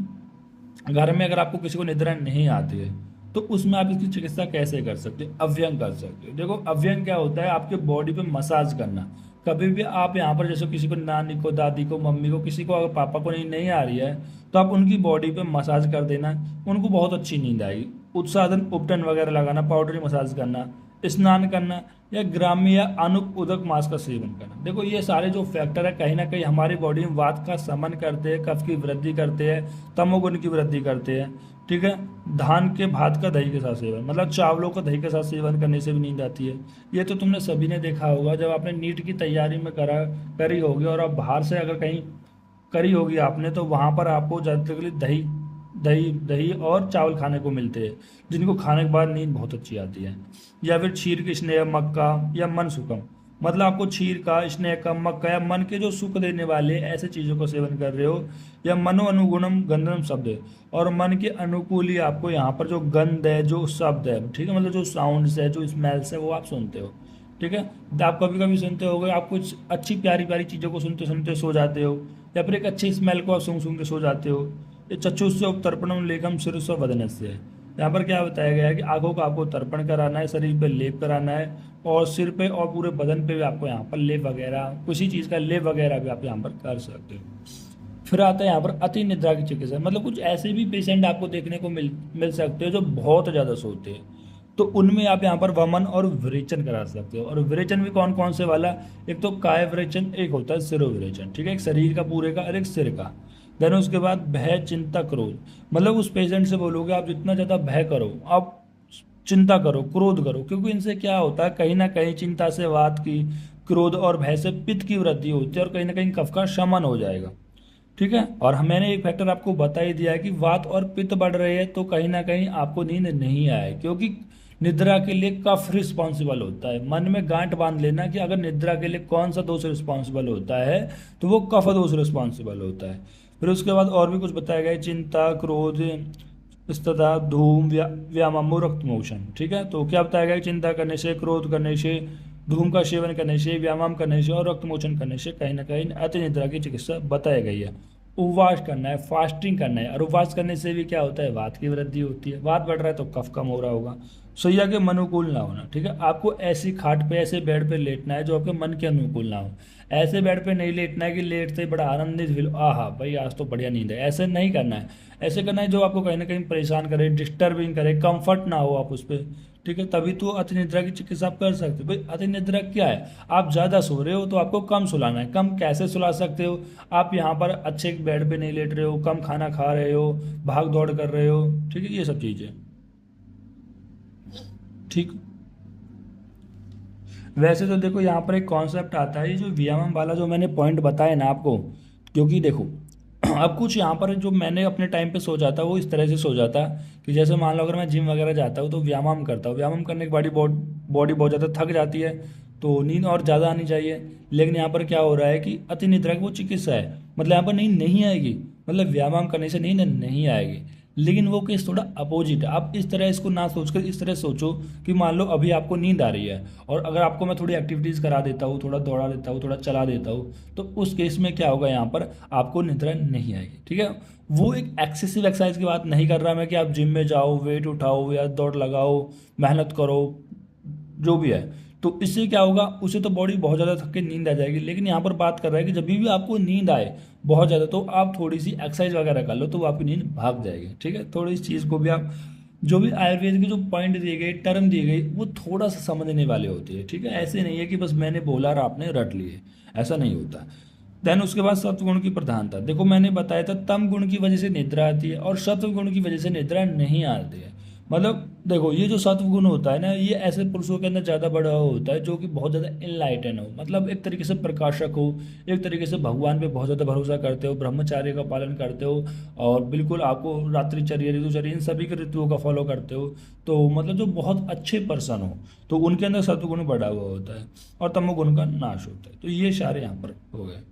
घर में अगर आपको किसी को निद्रा नहीं आती है, तो उसमें आप इसकी चिकित्सा कैसे कर सकते हो? अव्यंग कर सकते हो। देखो अव्यंग क्या होता है? आपके बॉडी पे मसाज करना। कभी भी आप यहाँ पर जैसे किसी को, नानी को, दादी को, मम्मी को, किसी को अगर पापा को नहीं आ रही है, तो आप उनकी बॉडी पे मसाज कर देना, उनको बहुत अच्छी नींद आएगी। उत्साधन उपटन वगैरह लगाना, पाउडरी मसाज करना, स्नान करना, या ग्राम्य या अनुप उदक मांस का सेवन करना। देखो ये सारे जो फैक्टर है कहीं ना कहीं हमारी बॉडी में वात का समन करते हैं, कफ की वृद्धि करते हैं, तमोगुण की वृद्धि करते हैं। ठीक है। धान के भात का दही के साथ सेवन, मतलब चावलों का दही के साथ सेवन करने से भी नींद आती है। ये तो तुमने सभी ने देखा होगा, जब आपने नीट की तैयारी में करी होगी और आप बाहर से अगर कहीं करी होगी आपने, तो वहाँ पर आपको ज़्यादातर दही दही दही और चावल खाने को मिलते हैं, जिनको खाने के बाद नींद बहुत अच्छी आती है। या फिर क्षीर के स्नेह मक्का या मन सुखम, मतलब आपको क्षीर का, स्नेह का, मक्का या मन के जो सुख देने वाले ऐसे चीज़ों का सेवन कर रहे हो। या मनो अनुगुणम गंधम शब्द है, और मन के अनुकूल ही आपको यहाँ पर जो गंध है, जो शब्द है, ठीक है, मतलब जो साउंड्स है, जो स्मेल्स है, वो आप सुनते हो। ठीक है। आप कभी कभी सुनते होगे, आप कुछ अच्छी प्यारी प्यारी चीज़ों को सुनते सुनते सो जाते हो, या फिर एक अच्छी स्मेल को आप सूंघ सूंघ के सो जाते हो। ये चक्षुष्य तर्पणम लेखम शिरस्व वदनस्य है। यहाँ पर क्या बताया गया है कि आंखों का आपको तर्पण कराना है, शरीर पे लेप कराना है, और सिर पे और पूरे बदन पे भी आपको यहाँ पर लेप वगैरह, किसी चीज़ का लेप वगैरह भी आप यहाँ पर कर सकते हो। फिर आता है यहाँ पर अति निद्रा की चिकित्सा, मतलब कुछ ऐसे भी पेशेंट आपको देखने को मिल सकते हो जो बहुत ज़्यादा सोते हैं, तो उनमें आप यहाँ पर वमन और विरेचन करा सकते हो। और विरेचन भी कौन कौन से वाला? एक तो काय विरेचन, एक होता है सिरो विरेचन। ठीक है, एक शरीर का पूरे का और एक सिर का। देन उसके बाद भय, चिंता, क्रोध, मतलब उस पेशेंट से बोलोगे आप जितना ज़्यादा भय करो, आप चिंता करो, क्रोध करो, क्योंकि इनसे क्या होता है, कहीं ना कहीं चिंता से वात की, क्रोध और भय से पित्त की वृद्धि होती है, और कहीं ना कहीं कफ का शमन हो जाएगा। ठीक है। और मैंने एक फैक्टर आपको बता ही दिया है कि वात और पित्त बढ़ रहे हैं तो कहीं ना कहीं आपको नींद नहीं आए, क्योंकि निद्रा के लिए कफ रिस्पॉन्सिबल होता है। मन में गांठ बांध लेना कि अगर निद्रा के लिए कौन सा दोष रिस्पॉन्सिबल होता है, तो वो कफ दोष रिस्पॉन्सिबल होता है। फिर उसके बाद और भी कुछ बताया गया है, चिंता, क्रोध, स्तता, धूम, व्यायाम, रक्त मोशन। ठीक है, तो क्या बताया गया? चिंता करने से, क्रोध करने से, धूम का सेवन करने से, व्यायाम करने से और रक्त मोचन करने से कहीं ना कहीं अति निद्रा की चिकित्सा बताई गई है। उपवास करना है, फास्टिंग करना है, और उपवास करने से भी क्या होता है? वात की वृद्धि होती है। वात बढ़ रहा है तो कफ कम हो रहा होगा। सैया के मन अनुकूल ना होना। ठीक है, आपको ऐसी खाट पे, ऐसे बेड पे लेटना है जो आपके मन के अनुकूल ना हो। ऐसे बेड पे नहीं लेटना है कि लेटते ही बड़ा आनंदित फील, आहा भाई आज तो बढ़िया नींद है, ऐसे नहीं करना है। ऐसे करना है जो आपको कहीं ना कहीं परेशान करे, डिस्टर्बिंग करे, कंफर्ट ना हो आप उस पर। ठीक है, तभी तो अति निद्रा की चिकित्सा आप कर सकते हो। भाई अति निद्रा क्या है? आप ज़्यादा सो रहे हो तो आपको कम सुलाना है। कम कैसे सुला सकते हो? आप यहाँ पर अच्छे बेड पे नहीं लेट रहे हो, कम खाना खा रहे हो, भाग दौड़ कर रहे हो। ठीक है, ये सब चीज़ें। ठीक। वैसे तो देखो यहाँ पर एक कॉन्सेप्ट आता है, ये जो व्यायाम वाला जो मैंने पॉइंट बताया ना आपको, क्योंकि देखो अब कुछ यहाँ पर जो मैंने अपने टाइम पे सो जाता वो इस तरह से सो जाता कि जैसे मान लो अगर मैं जिम वगैरह जाता हूँ तो व्यायाम करता हूँ, व्यायाम करने के बाद बॉडी बहुत ज़्यादा थक जाती है, तो नींद और ज़्यादा आनी चाहिए। लेकिन यहाँ पर क्या हो रहा है कि अति निद्रा की वो चिकित्सा है, मतलब यहाँ पर नींद नहीं आएगी, मतलब व्यायाम करने से नींद नहीं आएगी। लेकिन वो केस थोड़ा अपोजिट है। आप इस तरह इसको ना सोचकर इस तरह सोचो कि मान लो अभी आपको नींद आ रही है और अगर आपको मैं थोड़ी एक्टिविटीज़ करा देता हूँ, थोड़ा दौड़ा देता हूँ, थोड़ा चला देता हूँ, तो उस केस में क्या होगा, यहाँ पर आपको निद्रा नहीं आएगी। ठीक है, वो एक एक्सेसिव एक्सरसाइज की बात नहीं कर रहा मैं कि आप जिम में जाओ, वेट उठाओ या दौड़ लगाओ, मेहनत करो, जो भी है। तो इससे क्या होगा, उसे तो बॉडी बहुत ज़्यादा थक के नींद आ जाएगी। लेकिन यहाँ पर बात कर रहा है कि जब भी आपको नींद आए बहुत ज़्यादा, तो आप थोड़ी सी एक्सरसाइज वगैरह कर लो तो वो आपकी नींद भाग जाएगी। ठीक है, थोड़ी इस चीज़ को भी आप, जो भी आयुर्वेद के जो पॉइंट दिए गए, टर्म दिए गए, वो थोड़ा सा समझने वाले होते हैं। ठीक है, ऐसे नहीं है कि बस मैंने बोला और आपने रट लिए, ऐसा नहीं होता। देन उसके बाद सत्व गुण की प्रधानता। देखो मैंने बताया था तम गुण की वजह से निद्रा आती है और सत्व गुण की वजह से निद्रा नहीं आती है। मतलब देखो ये जो सत्व गुण होता है ना, ये ऐसे पुरुषों के अंदर ज़्यादा बढ़ा हुआ होता है जो कि बहुत ज़्यादा इनलाइटन हो, मतलब एक तरीके से प्रकाशक हो, एक तरीके से भगवान पे बहुत ज़्यादा भरोसा करते हो, ब्रह्मचार्य का पालन करते हो और बिल्कुल आपको रात्रिचर्या, ऋतुचर्या, इन सभी के ऋतुओं का फॉलो करते हो। तो मतलब जो बहुत अच्छे पर्सन हो तो उनके अंदर सत्वगुण बढ़ा हुआ होता है और तमोगुण का नाश होता है। तो ये सारे यहाँ पर हो गए।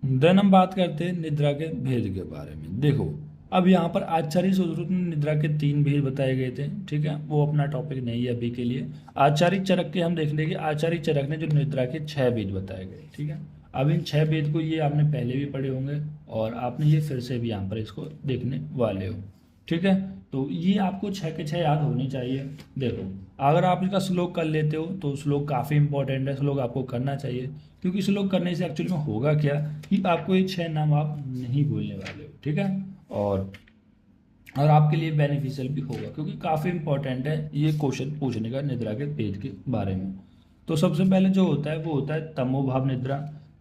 देन हम बात करते हैं निद्रा के भेद के बारे में। देखो अब यहाँ पर आचार्य सुश्रुत में निद्रा के 3 भेद बताए गए थे। ठीक है, वो अपना टॉपिक नहीं है अभी के लिए। आचार्य चरक के हम देख लेंगे। आचार्य चरक ने जो निद्रा के 6 भेद बताए गए। ठीक है, अब इन 6 भेद को ये आपने पहले भी पढ़े होंगे और आपने ये फिर से भी यहाँ पर इसको देखने वाले हो। ठीक है, तो ये आपको 6 के 6 याद होनी चाहिए। देखो अगर आप इसका श्लोक कर लेते हो तो श्लोक काफ़ी इंपॉर्टेंट है, श्लोक आपको करना चाहिए। क्योंकि श्लोक करने से एक्चुअली में होगा क्या कि आपको ये 6 नाम आप नहीं भूलने वाले हो। ठीक है, और आपके लिए बेनिफिशियल भी होगा क्योंकि काफ़ी इंपॉर्टेंट है ये क्वेश्चन पूछने का निद्रा के भेद के बारे में। तो सबसे पहले जो होता है वो होता है तमोभाव निद्रा,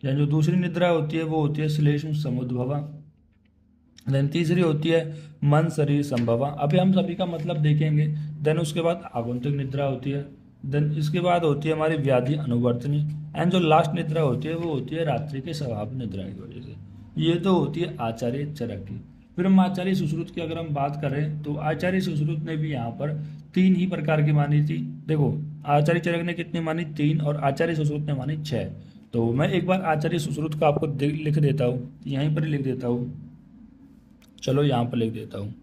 या जो दूसरी निद्रा होती है वो होती है श्लेष्म समुद्भवा। देन तीसरी होती है मन शरीर संभवा। अभी हम सभी का मतलब देखेंगे। देन उसके बाद आगंतुक निद्रा होती है। देन इसके बाद होती है हमारी व्याधि अनुवर्तनी। एंड जो लास्ट निद्रा होती है वो होती है रात्रि के स्वभाव निद्रा की वजह से। ये तो होती है आचार्य चरक की। फिर हम आचार्य सुश्रुत की अगर हम बात करें तो आचार्य सुश्रुत ने भी यहाँ पर 3 ही प्रकार की मानी थी। देखो आचार्य चरक ने कितनी मानी, 3, और आचार्य सुश्रुत ने मानी 6। तो मैं एक बार आचार्य सुश्रुत का आपको लिख देता हूँ, यहीं पर ही लिख देता हूँ। चलो यहाँ पर लिख देता हूँ,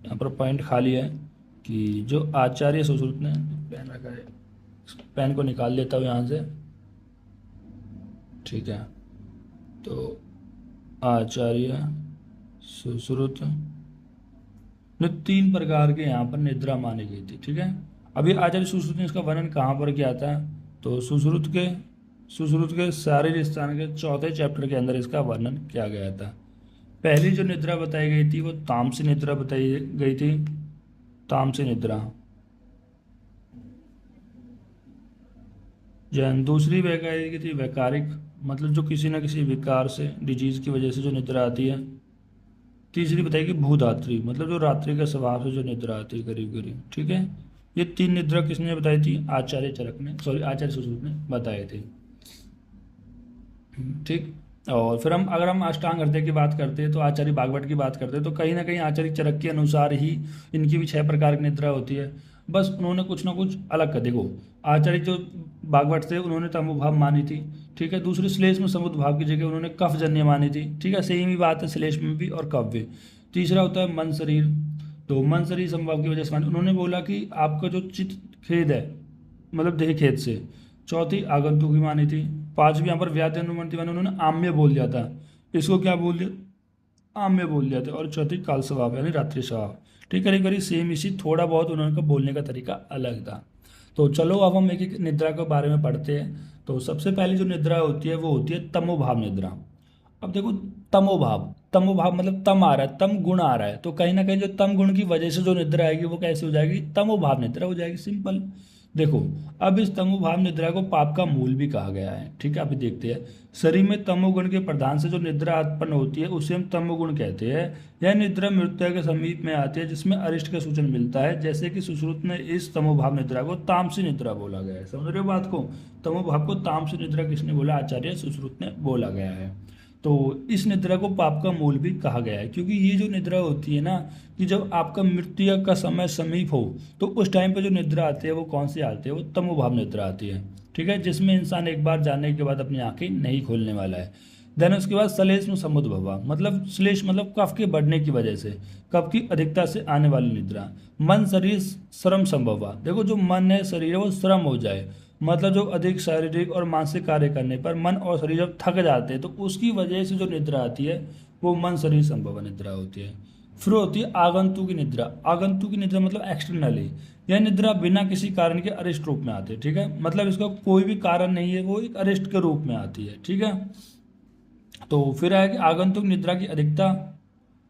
यहाँ पर पॉइंट खाली है कि जो आचार्य सुश्रुत ने, पेन रखा है, पेन को निकाल लेता हूँ यहाँ से। ठीक है, तो आचार्य सुश्रुत ने 3 प्रकार के यहाँ पर निद्रा मानी गई थी। ठीक है, अभी आचार्य सुश्रुत ने इसका वर्णन कहाँ पर किया था, तो सुश्रुत के शारीर स्थान के 4थे चैप्टर के अंदर इसका वर्णन किया गया था। पहली जो निद्रा बताई गई थी वो तामसी निद्रा बताई गई थी, तामसी निद्रा। जैन दूसरी बताई गई थी वैकारिक, मतलब जो किसी न किसी विकार से, डिजीज की वजह से जो निद्रा आती है। तीसरी बताई भूधात्री, मतलब जो रात्रि के स्वभाव से जो निद्रा आती है करीब करीब। ठीक है, ये 3 निद्रा किसने बताई थी, आचार्य चरक ने, सॉरी आचार्य सुश्रुत ने बताए थे। ठीक, और फिर अगर हम अष्टांग हृदय की बात करते हैं तो आचार्य भागवत की बात करते हैं तो कहीं ना कहीं आचार्य चरक के अनुसार ही इनकी भी 6 प्रकार की निद्रा होती है। बस उन्होंने कुछ ना कुछ अलग कर, देखो आचार्य जो भागवत थे उन्होंने तमोभाव मानी थी। ठीक है, दूसरी श्लेष में समुद्भाव की जगह उन्होंने कफ जन्य मानी थी। ठीक है, सेम ही बात है श्लेष में भी और कफ भी। तीसरा होता है मन शरीर, तो मन शरीर संभाव की वजह से उन्होंने बोला कि आपका जो चित्त खेद है, मतलब देह खेद से। चौथी आगंतुक की मानी थी। 5वीं यहाँ पर व्याधि अनुवर्ती मानी, उन्होंने आम्य बोल दिया था, इसको क्या बोल दिया, आम्य बोल दिया था। और चौथी काल स्वभाव यानी रात्रि स्वभाव। ठीक है, करीब करीब सेम इसी, थोड़ा बहुत उन्होंने बोलने का तरीका अलग था। तो चलो अब हम एक एक निद्रा के बारे में पढ़ते हैं। तो सबसे पहले जो निद्रा होती है वो होती है तमोभाव निद्रा। अब देखो तमोभाव, तमोभाव मतलब तम आ रहा है, तम गुण आ रहा है, तो कहीं ना कहीं जो तम गुण की वजह से जो निद्रा आएगी वो कैसे हो जाएगी, तमोभाव निद्रा हो जाएगी, सिंपल। देखो अब इस तमोभाव निद्रा को पाप का मूल भी कहा गया है। ठीक है, अभी देखते हैं। शरीर में तमोगुण के प्रधान से जो निद्रा उत्पन्न होती है उसे हम तमोगुण कहते हैं। यह निद्रा मृत्यु के समीप में आती है जिसमें अरिष्ट का सूचन मिलता है। जैसे कि सुश्रुत में इस तमोभाव निद्रा को तामसी निद्रा बोला गया है। समझ रहे हो बात को, तमोभाव को तामसी निद्रा किसने बोला, आचार्य सुश्रुत ने बोला गया है। तो इस निद्रा को पाप का मूल भी कहा गया है, क्योंकि ये जो निद्रा होती है ना, कि जब आपका मृत्यु का समय समीप हो तो उस टाइम पे जो निद्रा आती है वो कौन सी आती है, वो तमोभाव निद्रा आती है। ठीक है, जिसमें इंसान एक बार जाने के बाद अपनी आंखें नहीं खोलने वाला है। देन उसके बाद श्लेष में समुद्भवा, मतलब श्लेष मतलब कफ के बढ़ने की वजह से, कफ की अधिकता से आने वाली निद्रा। मन शरीर श्रम संभवा, देखो जो मन है शरीर है वो श्रम हो जाए, मतलब जो अधिक शारीरिक और मानसिक कार्य करने पर मन और शरीर जब थक जाते हैं तो उसकी वजह से जो निद्रा आती है वो मन शरीर संभव निद्रा होती है। फिर होती है आगंतुक की निद्रा। आगंतुक की निद्रा मतलब एक्सटर्नली, यह निद्रा बिना किसी कारण के अरिष्ट रूप में आती है। ठीक है, मतलब इसका कोई भी कारण नहीं है, वो एक अरिष्ट के रूप में आती है। ठीक है, तो फिर है कि आगंतुक निद्रा की अधिकता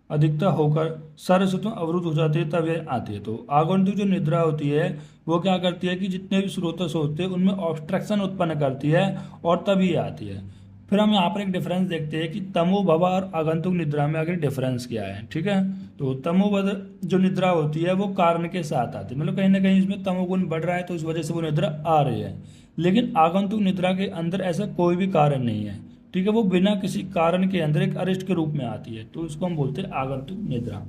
अधिकता होकर सारे स्रोतों अवरुद्ध हो जाती है तब यह आती है। तो आगंतुक जो निद्रा होती है वो क्या करती है कि जितने भी स्रोत होते हैं उनमें ऑब्स्ट्रक्शन उत्पन्न करती है और तभी ये आती है। फिर हम यहाँ पर एक डिफरेंस देखते हैं कि तमोभवा और आगंतुक निद्रा में आगे डिफरेंस क्या है। ठीक है, तो तमोभव जो निद्रा होती है वो कारण के साथ आती है, मतलब कहीं ना कहीं इसमें तमोगुण बढ़ रहा है तो इस वजह से वो निद्रा आ रही है। लेकिन आगंतुक निद्रा के अंदर ऐसा कोई भी कारण नहीं है। ठीक है, वो बिना किसी कारण के अंदर एक अरिष्ट के रूप में आती है, तो इसको हम बोलते हैं आगंतुक निद्रा।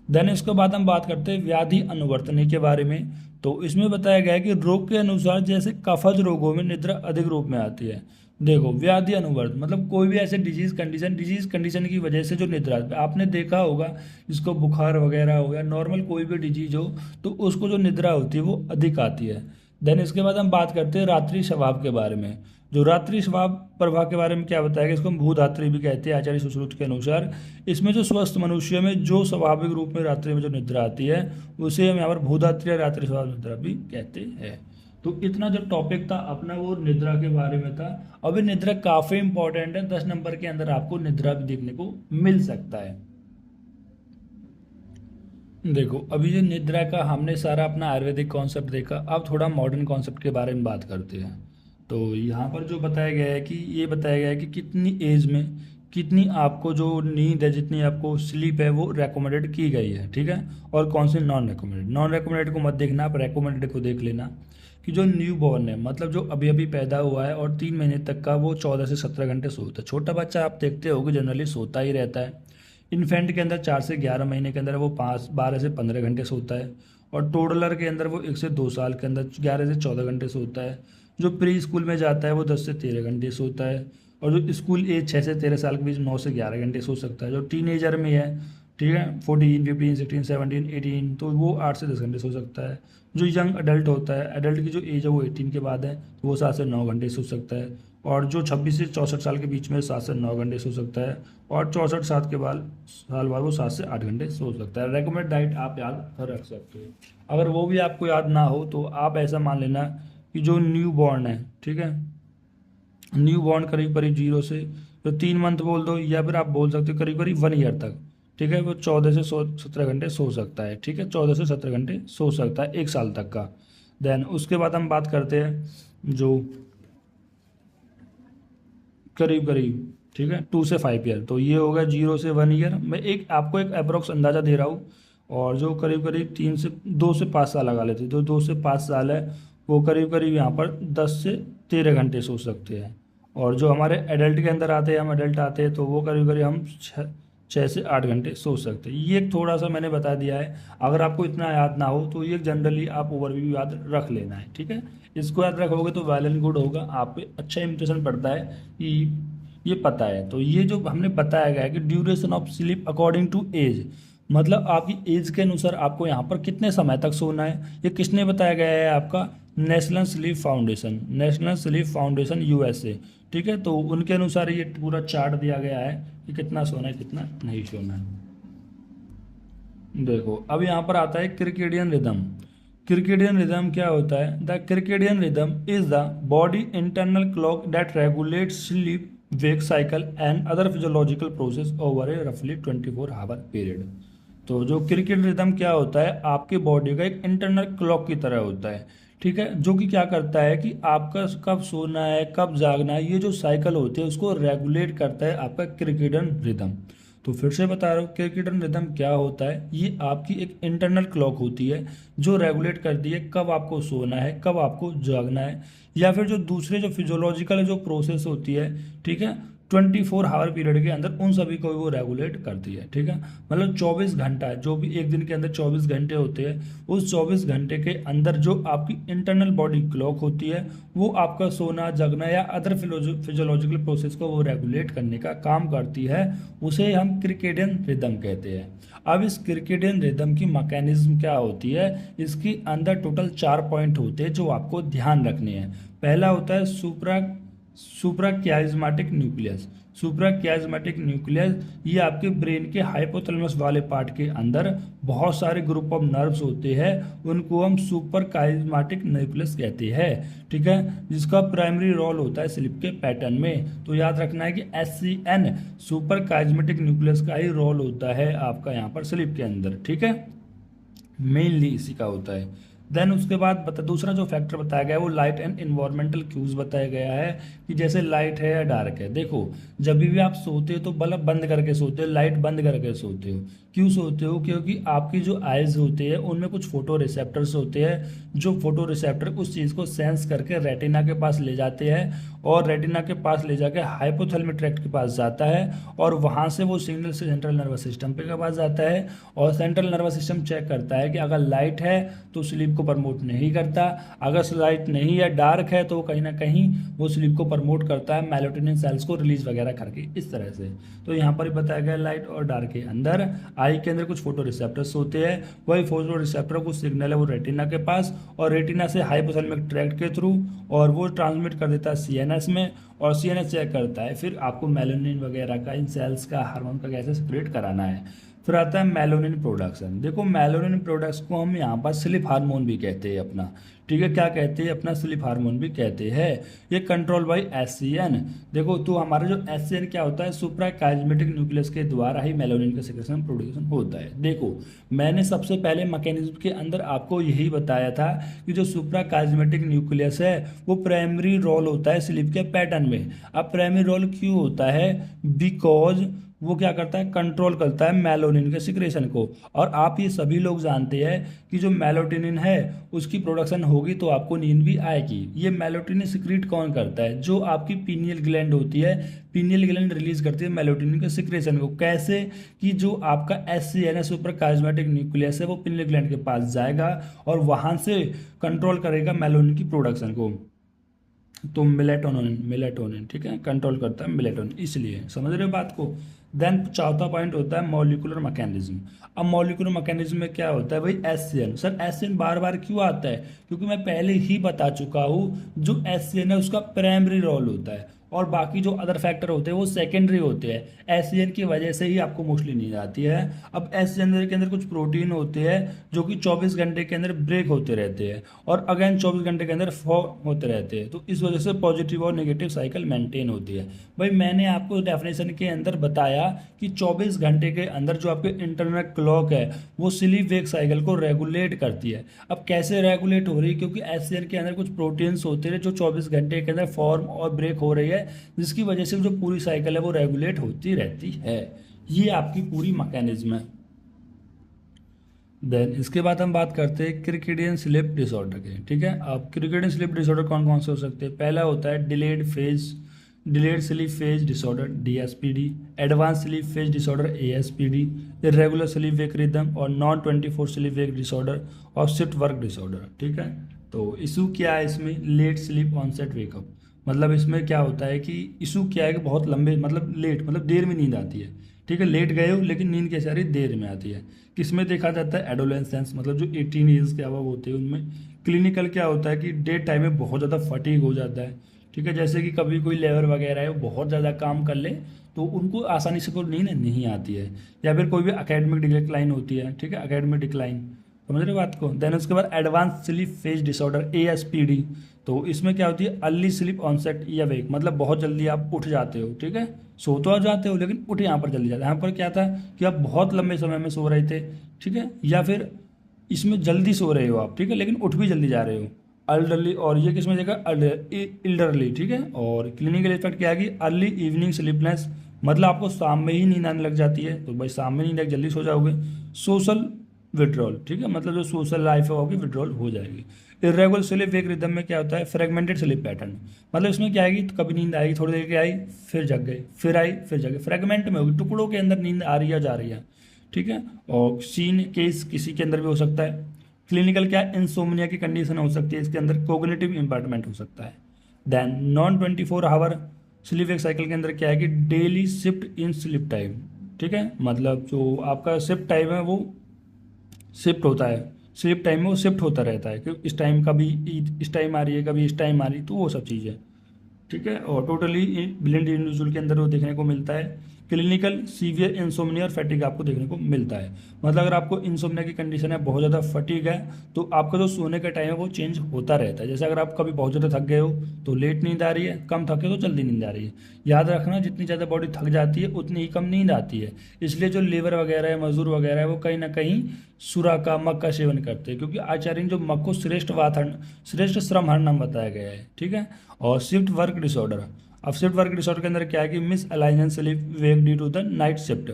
देन इसके बाद हम बात करते हैं व्याधि अनुवर्तनी के बारे में। तो इसमें बताया गया है कि रोग के अनुसार जैसे कफज रोगों में निद्रा अधिक रूप में आती है। देखो व्याधि अनुवर्त मतलब कोई भी ऐसे डिजीज कंडीशन की वजह से जो निद्रा, आपने देखा होगा जिसको बुखार वगैरह हो या नॉर्मल कोई भी डिजीज हो तो उसको जो निद्रा होती है वो अधिक आती है। देन इसके बाद हम बात करते हैं रात्रि स्वभाव के बारे में। जो रात्रि स्वभाव प्रभाव के बारे में क्या बताया गया, इसको हम भूधात्री भी कहते हैं आचार्य सुश्रुत के अनुसार। इसमें जो स्वस्थ मनुष्य में जो स्वाभाविक रूप में रात्रि में जो निद्रा आती है उसे हम यहाँ पर भूधात्री या रात्रि स्वभाव निद्रा भी कहते हैं। तो इतना जो टॉपिक था अपना वो निद्रा के बारे में था। अभी निद्रा काफ़ी इंपॉर्टेंट है, 10 नंबर के अंदर आपको निद्रा भी देखने को मिल सकता है। देखो अभी जो निद्रा का हमने सारा अपना आयुर्वेदिक कॉन्सेप्ट देखा, अब थोड़ा मॉडर्न कॉन्सेप्ट के बारे में बात करते हैं। तो यहाँ पर जो बताया गया है कि ये बताया गया है कि कितनी एज में कितनी आपको जो नींद है, जितनी आपको स्लीप है वो रेकमेंडेड की गई है। ठीक है, और कौन सी नॉन रेकमेंडेड को मत देखना, आप रेकमेंडेड को देख लेना। कि जो न्यू बॉर्न है मतलब जो अभी अभी पैदा हुआ है और 3 महीने तक का, वो 14 से 17 घंटे सोता है। छोटा बच्चा आप देखते हो कि जनरली सोता ही रहता है। इन्फेंट के अंदर 4 से 11 महीने के अंदर वो 12 से 15 घंटे सोता है। और टोडलर के अंदर वो 1 से 2 साल के अंदर 11 से 14 घंटे सोता है। जो प्री स्कूल में जाता है वो 10 से 13 घंटे सोता है। और जो स्कूल एज 6 से 13 साल के बीच 9 से 11 घंटे सो सकता है। जो टीनेजर में है, ठीक है, 14 15 16 17 18, तो वो 8 से 10 घंटे सो सकता है। जो यंग अडल्ट होता है, अडल्ट की जो एज है वो 18 के बाद है, तो वो 7 से 9 घंटे सो सकता है। और जो 26 से 64 साल के बीच में 7 से 9 घंटे सो सकता है। और 64 साल बाद वो 7 से 8 घंटे सो सकता है। रेकमेंड डाइट आप याद रख सकते हो। अगर वो भी आपको याद ना हो तो आप ऐसा मान लेना कि जो न्यू बॉर्न है, ठीक है, न्यू बॉर्न करीब करीब 0 से जो 3 मंथ बोल दो, या फिर आप बोल सकते हो करीब करीब 1 ईयर तक, ठीक है, वो 14 से 17 घंटे सो सकता है। ठीक है, 14 से 17 घंटे सो सकता है 1 साल तक का। देन उसके बाद हम बात करते हैं जो करीब करीब, ठीक है, 2 से 5 ईयर, तो ये होगा 0 से 1 ईयर। मैं एक आपको एक अप्रोक्स अंदाज़ा दे रहा हूँ। और जो करीब करीब 2 से 5 साल लगा लेते, जो 2 से 5 साल है वो करीब करीब यहाँ पर 10 से 13 घंटे सो सकते हैं। और जो हमारे एडल्ट के अंदर आते हैं, हम एडल्ट आते हैं तो वो करीब करीब हम 6 से 8 घंटे सो सकते हैं। ये थोड़ा सा मैंने बता दिया है। अगर आपको इतना याद ना हो तो ये जनरली आप ओवरव्यू याद रख लेना है। ठीक है, इसको याद रखोगे तो वेल एंड गुड होगा, आप पे अच्छा इंप्रेशन पड़ता है कि ये पता है। तो ये जो हमने बताया गया है कि duration of sleep according to age, मतलब आपकी एज के अनुसार आपको यहाँ पर कितने समय तक सोना है, ये किसने बताया गया है, आपका national sleep foundation, national sleep foundation USA. ठीक है, तो उनके अनुसार ये पूरा चार्ट दिया गया है कि कितना सोना है कितना नहीं सोना है। देखो अब यहाँ पर आता है क्रिकेडियन रिदम। क्रिकेडियन रिदम क्या होता है? The circadian rhythm is the body internal clock that regulates sleep wake cycle and other physiological process over a रफली 24 आवर पीरियड। तो जो क्रिकेट रिदम क्या होता है, आपके बॉडी का एक इंटरनल क्लॉक की तरह होता है। ठीक है, जो कि क्या करता है कि आपका कब सोना है कब जागना है, ये जो साइकिल होती है उसको रेगुलेट करता है आपका क्रिकेडियन रिदम। तो फिर से बता रहा हूँ, क्रिकेडियन रिदम क्या होता है, ये आपकी एक इंटरनल क्लॉक होती है जो रेगुलेट करती है कब आपको सोना है कब आपको जागना है, या फिर जो दूसरे जो फिजियोलॉजिकल जो प्रोसेस होती है, ठीक है, 24 आवर पीरियड के अंदर उन सभी को वो रेगुलेट करती है, ठीक है। मतलब 24 घंटा है, जो भी एक दिन के अंदर 24 घंटे होते हैं, उस 24 घंटे के अंदर जो आपकी इंटरनल बॉडी क्लॉक होती है वो आपका सोना जगना या अदर फिजियोलॉजिकल प्रोसेस को वो रेगुलेट करने का काम करती है। उसे हम क्रिकेडियन रिदम कहते हैं। अब इस क्रिकेडियन रिदम की मैकेनिज्म क्या होती है, इसके अंदर टोटल 4 पॉइंट होते हैं जो आपको ध्यान रखने हैं। पहला होता है सुप्राक्याज्मेटिक न्यूक्लियस। सुप्राक्याज्मेटिक न्यूक्लियस ये आपके ब्रेन के हाइपोथैलेमस वाले पार्ट के अंदर बहुत सारे ग्रुप ऑफ नर्व्स होते हैं, उनको हम सुपर काइज्मेटिक न्यूक्लियस कहते हैं, ठीक है। जिसका प्राइमरी रोल होता है स्लीप के पैटर्न में। तो याद रखना है कि SCN सुपर काइज्मेटिक न्यूक्लियस का ही रोल होता है आपका यहाँ पर स्लीप के अंदर, ठीक है। मेनली इसी का होता है। देन उसके बाद दूसरा जो फैक्टर बताया गया है वो लाइट एंड इन्वायरमेंटल क्यूज बताया गया है कि जैसे लाइट है या डार्क है। देखो जब भी आप सोते हो तो बल्ब बंद करके सोते हो, लाइट बंद करके सोते हो। क्यों सोते हो? क्योंकि आपकी जो आइज होते हैं उनमें कुछ फोटो रिसेप्टर्स होते हैं, जो फोटो रिसेप्टर उस चीज़ को सेंस करके रेटिना के पास ले जाते हैं, और रेटिना के पास ले जाके हाइपोथैलेमिक ट्रैक्ट के पास जाता है, और वहाँ से वो सिग्नल से सेंट्रल नर्वस सिस्टम के पास जाता है, और सेंट्रल नर्वस सिस्टम चेक करता है कि अगर लाइट है तो स्लीप को प्रमोट नहीं करता, अगर लाइट नहीं है डार्क है तो कहीं ना कहीं वो स्लीप को प्रमोट करता है मेलाटोनिन सेल्स को रिलीज वगैरह करके, इस तरह से। तो यहाँ पर बताया गया लाइट और डार्क के अंदर आई के अंदर कुछ फोटो रिसेप्टर्स होते हैं, वही फोटो रिसेप्टर को सिग्नल है वो रेटिना के पास, और रेटिना से हाइपोथैलेमिक ट्रैक्ट के थ्रू, और वो ट्रांसमिट कर देता है CNS में, और CNS चेक करता है फिर आपको मेलानिन वगैरह का, इन सेल्स का, हार्मोन का कैसे सेपरेट कराना है। फिर आता है मेलानिन प्रोडक्शन। देखो मेलानिन प्रोडक्ट्स को हम यहाँ पर स्लीप हार्मोन भी कहते हैं अपना, ठीक है। क्या कहते हैं अपना? स्लीप हार्मोन भी कहते हैं। ये कंट्रोल बाय SCN। देखो तो हमारा जो SCN क्या होता है, सुप्रा काइज्मेटिक न्यूक्लियस के द्वारा ही मेलानिन का सेक्रेशन प्रोडक्शन होता है। देखो मैंने सबसे पहले मैकेनिज्म के अंदर आपको यही बताया था कि जो सुप्रा काइज्मेटिक न्यूक्लियस है वो प्राइमरी रोल होता है स्लीप के पैटर्न में। अब प्राइमरी रोल क्यों होता है? बिकॉज वो क्या करता है, कंट्रोल करता है मेलानिन के सिक्रेशन को। और आप ये सभी लोग जानते हैं कि जो मेलाटोनिन है उसकी प्रोडक्शन होगी तो आपको नींद भी आएगी। ये मेलाटोनिन सिक्रीट कौन करता है? जो आपकी पीनियल ग्लैंड होती है, पीनियल ग्लैंड रिलीज करती है मेलाटोनिन के सिक्रेशन को। कैसे? कि जो आपका SCN सुपर काइज्मेटिक न्यूक्लियस है वो पीनियल ग्लैंड के पास जाएगा और वहां से कंट्रोल करेगा मेलाटोनिन की प्रोडक्शन को। तो मेलेटोनिन ठीक है, कंट्रोल करता है मेलेटोनिन, इसलिए समझ रहे हो बात को। देन चौथा पॉइंट होता है मॉलिक्यूलर मैकेनिज्म। अब मॉलिक्यूलर मैकेनिज्म में क्या होता है भाई? SCN। सर SCN बार बार क्यों आता है? क्योंकि मैं पहले ही बता चुका हूँ जो SCN है उसका प्राइमरी रोल होता है, और बाकी जो अदर फैक्टर होते हैं वो सेकेंडरी होते हैं। SCN की वजह से ही आपको मोस्टली नींद आती है। अब SCN के अंदर कुछ प्रोटीन होते हैं जो कि 24 घंटे के अंदर ब्रेक होते रहते हैं, और अगेन 24 घंटे के अंदर फॉर्म होते रहते हैं। तो इस वजह से पॉजिटिव और नेगेटिव साइकिल मेंटेन होती है। भाई मैंने आपको डेफिनेशन के अंदर बताया कि 24 घंटे के अंदर जो आपके इंटरनल क्लॉक है वो स्लीप वेक साइकिल को रेगुलेट करती है। अब कैसे रेगुलेट हो रही है? क्योंकि SCN के अंदर कुछ प्रोटीन्स होते हैं जो 24 घंटे के अंदर फॉर्म और ब्रेक हो रही है, जिसकी वजह से जो पूरी साइकिल है वो रेगुलेट होती रहती है। ये आपकी पूरी मैकेनिज्म है। देन इसके बाद हम बात करते हैं क्रिकेडियन स्लीप डिसऑर्डर के, ठीक है। अब क्रिकेडियन स्लीप डिसऑर्डर कौन कौन से हो सकते हैं? पहला होता है delayed sleep phase disorder DSPD, advance sleep phase disorder ASPD, irregular sleep wake rhythm, और नॉन 24 स्लीप वेक डिसऑर्डर, और शिफ्ट वर्क डिसऑर्डर, ठीक है। तो इशू क्या है इसमें? Late sleep onset wake up. मतलब इसमें क्या होता है कि इशू क्या है कि बहुत लंबे, मतलब लेट, मतलब देर में नींद आती है, ठीक है। लेट गए हो लेकिन नींद कैसे आ रही? देर में आती है। किसमें देखा जाता है? एडोलेसेंस, मतलब जो 18 ईयर्स के अबव होते हैं उनमें। क्लिनिकल क्या होता है कि डे टाइम में बहुत ज़्यादा फटीग हो जाता है, ठीक है। जैसे कि कभी कोई लेबर वगैरह है वो बहुत ज़्यादा काम कर ले तो उनको आसानी से कोई नींद नहीं आती है, या फिर कोई भी एकेडमिक डिक्लाइन होती है, ठीक है, एकेडमिक डिक्लाइन, समझ रहे बात को। देन उसके बाद advance sleep phase disorder ASPD। तो इसमें क्या होती है? अर्ली स्लीप ऑनसेट या वेक, मतलब बहुत जल्दी आप उठ जाते हो, ठीक है। सो तो आ जाते हो लेकिन उठ यहाँ पर जल्दी जाते हो। यहाँ पर क्या था कि आप बहुत लंबे समय में सो रहे थे, ठीक है, या फिर इसमें जल्दी सो रहे हो आप, ठीक है, लेकिन उठ भी जल्दी जा रहे हो। अल्डरली, और ये किसमें देखा? इल्डरली, ठीक है। और क्लिनिकल इफेक्ट क्या है कि अर्ली इवनिंग स्लीपनेस, मतलब आपको शाम में ही नींद आने लग जाती है, तो भाई शाम में नींद जल्दी सो जाओगे। सोशल विड्रॉल, ठीक है, मतलब जो सोशल लाइफ है वो आपकी विड्रॉल हो जाएगी। इरेगुलर स्लीप वेक रिदम में क्या होता है, फ्रेगमेंटेड स्लीप पैटर्न, मतलब इसमें क्या आएगी, तो कभी नींद आएगी, थोड़ी देर की आई फिर जग गए, फिर आई फिर जग गए, फ्रेगमेंट में होगी, टुकड़ों के अंदर नींद आ रही है जा रही है, ठीक है। और सीन केस किसी के अंदर भी हो सकता है। क्लिनिकल क्या, इंसोम्निया की कंडीशन हो सकती है, इसके अंदर कोग्निटिव इम्पायरमेंट हो सकता है। Then non 24 hour sleep wake cycle के अंदर क्या है कि daily shift in sleep time, ठीक है, मतलब जो आपका शिफ्ट टाइम है वो शिफ्ट होता है, स्लीप टाइम में वो शिफ्ट होता रहता है, कि इस टाइम कभी इस टाइम आ रही है, कभी इस टाइम आ रही है, तो वो सब चीज़ें, ठीक है। और टोटली ब्लिंड इंडिविजुअल के अंदर वो देखने को मिलता है। क्लिनिकल सीवियर इंसोम्निया और फैटिग आपको देखने को मिलता है, मतलब अगर आपको इंसोम्निया की कंडीशन है, बहुत ज़्यादा फटीग है, तो आपका जो सोने का टाइम है वो चेंज होता रहता है। जैसे अगर आप कभी बहुत ज़्यादा थक गए हो तो लेट नींद आ रही है, कम थके तो जल्दी नींद आ रही है। याद रखना, जितनी ज़्यादा बॉडी थक जाती है उतनी ही कम नींद आती है। इसलिए जो लेबर वगैरह है, मजदूर वगैरह है, वो कहीं ना कहीं सुरा का मग का सेवन करते हैं, क्योंकि आचार्य ने जो मग को श्रेष्ठ वाथन श्रेष्ठ श्रम हर नाम बताया गया है, ठीक है। और शिफ्ट वर्क डिसऑर्डर, अब शिफ्ट वर्क डिसऑर्डर के अंदर क्या है कि misalignment sleep wake due to the night shift,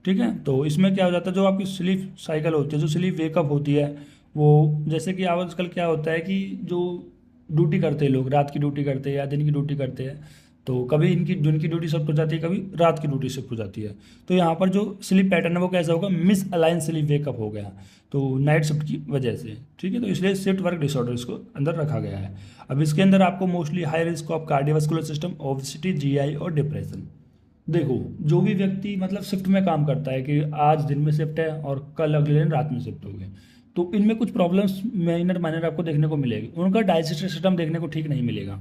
ठीक है। तो इसमें क्या हो जाता है, जो आपकी स्लीप साइकिल होती है, जो स्लीप वेकअप होती है, वो जैसे कि आजकल क्या होता है कि जो ड्यूटी करते हैं लोग, रात की ड्यूटी करते हैं या दिन की ड्यूटी करते हैं, तो कभी इनकी दिन की ड्यूटी शिफ्ट हो जाती है, कभी रात की ड्यूटी शिफ्ट हो जाती है। तो यहाँ पर जो स्लीप पैटर्न है वो कैसा होगा, मिस अलाइन स्लीप वेकअप हो गया, तो नाइट शिफ्ट की वजह से, ठीक है। तो इसलिए शिफ्ट वर्क डिसऑर्डर इसको अंदर रखा गया है। अब इसके अंदर आपको mostly high risk of cardiovascular system, obesity, GI और डिप्रेशन। देखो, जो भी व्यक्ति मतलब शिफ्ट में काम करता है, कि आज दिन में शिफ्ट है और कल अगले दिन रात में शिफ्ट हो गए, तो इनमें कुछ प्रॉब्लम्स माइनर माइनर आपको देखने को मिलेगी। उनका डाइजेस्टिव सिस्टम देखने को ठीक नहीं मिलेगा,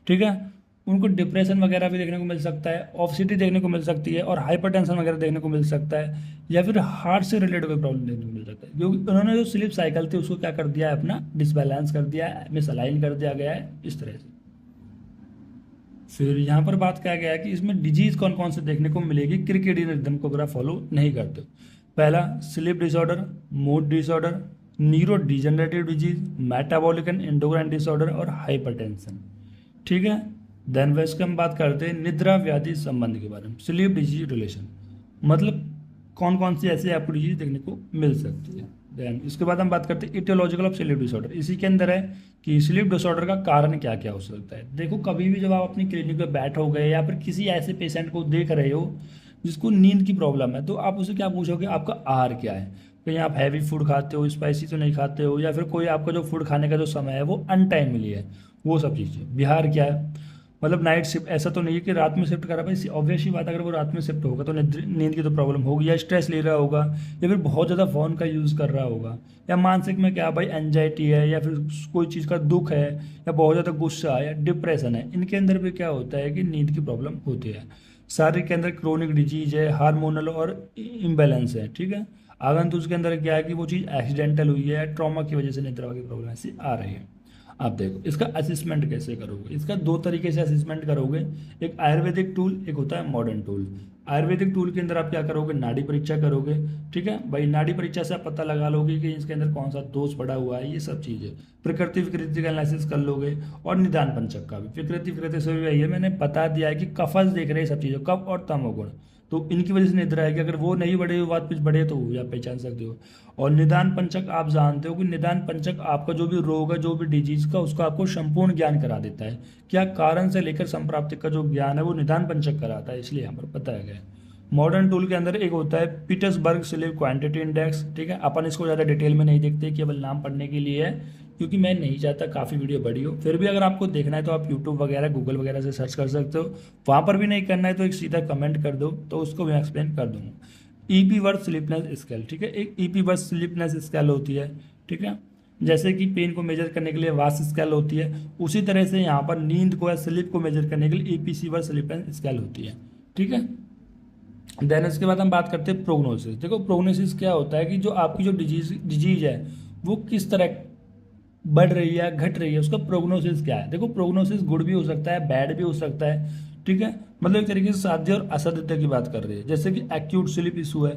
ठीक है। उनको डिप्रेशन वगैरह भी देखने को मिल सकता है, ऑब्सिटी देखने को मिल सकती है, और हाइपरटेंशन वगैरह देखने को मिल सकता है, या फिर हार्ट से रिलेटेड कोई प्रॉब्लम देखने को मिल सकता है, क्योंकि उन्होंने जो स्लीप साइकिल थी उसको क्या कर दिया है, अपना डिसबैलेंस कर दिया है, मिसअलाइन कर दिया गया है इस तरह से। फिर यहाँ पर बात क्या गया है कि इसमें डिजीज कौन कौन से देखने को मिलेगी क्रिकेडियन रिदम को अगर आप फॉलो नहीं करते हो। पहला, sleep disorder, mood disorder, neuro degenerative disease, metabolic and endocrine disorder और हाइपरटेंशन, ठीक है। देन वैसे हम बात करते हैं निद्रा व्याधि संबंध के बारे में, स्लीप डिजीज रिलेशन, मतलब कौन कौन सी ऐसी आपको डिजीज देखने को मिल सकती है। देन इसके बाद हम बात करते हैं इटियोलॉजिकल ऑफ स्लीप डिसऑर्डर, इसी के अंदर है कि स्लीप डिसऑर्डर का कारण क्या क्या हो सकता है। देखो, कभी भी जब आप अपनी क्लिनिक पे बैठोगे या फिर किसी ऐसे पेशेंट को देख रहे हो जिसको नींद की प्रॉब्लम है, तो आप उसे क्या पूछोगे, आपका आहार क्या है, कहीं आप हैवी फूड खाते हो, स्पाइसी तो नहीं खाते हो, या फिर कोई आपका जो फूड खाने का जो समय है वो अनटाइमली है, वो सब चीज़ें। बिहार क्या है, मतलब नाइट शिफ्ट, ऐसा तो नहीं है कि रात में शिफ्ट करा भाई, ऑब्वियस ही बात है, अगर वो रात में शिफ्ट होगा तो नींद की तो प्रॉब्लम होगी, या स्ट्रेस ले रहा होगा, या फिर बहुत ज़्यादा फ़ोन का यूज़ कर रहा होगा, या मानसिक में क्या भाई एंजाइटी है, या फिर कोई चीज़ का दुख है, या बहुत ज़्यादा गुस्सा है, या डिप्रेशन है, इनके अंदर भी क्या होता है कि नींद की प्रॉब्लम होती है। शारीरिक के अंदर क्रोनिक डिजीज है, हार्मोनल और इम्बैलेंस है, ठीक है। आगंतुक उसके अंदर क्या है कि वो चीज़ एक्सीडेंटल हुई है, ट्रॉमा की वजह से निद्रा की प्रॉब्लम ऐसी आ रही है। आप देखो इसका असेसमेंट कैसे करोगे, इसका दो तरीके से असेसमेंट करोगे, एक आयुर्वेदिक टूल, एक होता है मॉडर्न टूल। आयुर्वेदिक टूल के अंदर आप क्या करोगे, नाड़ी परीक्षा करोगे, ठीक है भाई। नाड़ी परीक्षा से आप पता लगा लोगे कि इसके अंदर कौन सा दोष पड़ा हुआ है, ये सब चीज़ें। प्रकृति विकृति का एनालिसिस कर लोगे, और निदान पंचक का भी। प्रकृति विकृति से भी वही है, मैंने बता दिया है कि कफस देख रहे हैं सब चीज़ें, कफ और तमोगुण, तो इनकी वजह से निद्रा है कि अगर वो नहीं बढ़े, बात कुछ बढ़े, तो वो आप पहचान सकते हो। और निदान पंचक आप जानते हो कि निदान पंचक आपका जो भी रोग है, जो भी डिजीज का, उसका आपको संपूर्ण ज्ञान करा देता है। क्या कारण से लेकर संप्राप्ति का जो ज्ञान है वो निदान पंचक कराता है, इसलिए यहाँ पर बताया गया है। मॉडर्न टूल के अंदर एक होता है पीटर्सबर्ग स्लीप क्वांटिटी इंडेक्स, ठीक है। अपन इसको ज़्यादा डिटेल में नहीं देखते, केवल नाम पढ़ने के लिए है, क्योंकि मैं नहीं चाहता काफ़ी वीडियो बड़ी हो। फिर भी अगर आपको देखना है तो आप यूट्यूब वगैरह, गूगल वगैरह से सर्च कर सकते हो। वहाँ पर भी नहीं करना है तो एक सीधा कमेंट कर दो, तो उसको मैं एक्सप्लेन कर दूँगा। ईपी वर्थ स्लीपनेस स्केल, ठीक है, एक ईपी वर्थ स्लीपनेस स्केल होती है, ठीक है। जैसे कि पेन को मेजर करने के लिए वास स्केल होती है, उसी तरह से यहाँ पर नींद को या स्लीप को मेजर करने के लिए ईपीसी वर्थ स्लीपनेस स्केल होती है, ठीक है। देन इसके बाद हम बात करते हैं प्रोग्नोसिस। देखो, प्रोग्नोसिस क्या होता है कि जो आपकी जो डिजीज है वो किस तरह बढ़ रही है, घट रही है, उसका प्रोग्नोसिस क्या है। देखो, प्रोग्नोसिस गुड भी हो सकता है, बैड भी हो सकता है, ठीक है। मतलब एक तरीके से साध्य और असाध्य की बात कर रही है, जैसे कि एक्यूट स्लीप इशू है,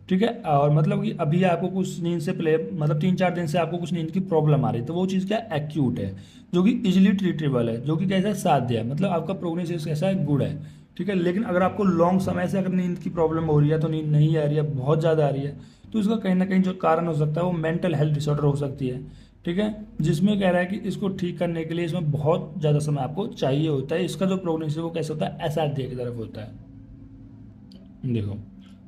ठीक है। और मतलब कि अभी आपको कुछ नींद से पहले, मतलब 3-4 दिन से आपको कुछ नींद की प्रॉब्लम आ रही है, तो वो चीज़ क्या एक्यूट है, जो कि इजिली ट्रीटेबल है, जो कि कैसा है, साध्य है, मतलब आपका प्रोग्नोसिस कैसा है, गुड है, ठीक है। लेकिन अगर आपको लॉन्ग समय से अगर नींद की प्रॉब्लम हो रही है, तो नींद नहीं आ रही है, बहुत ज़्यादा आ रही है, तो इसका कहीं ना कहीं जो कारण हो सकता है वो मेंटल हेल्थ डिसऑर्डर हो सकती है, ठीक है, जिसमें कह रहा है कि इसको ठीक करने के लिए इसमें बहुत ज़्यादा समय आपको चाहिए होता है। इसका जो प्रोग्नोसिस वो कैसे होता है, एसआरडी की तरफ होता है। देखो,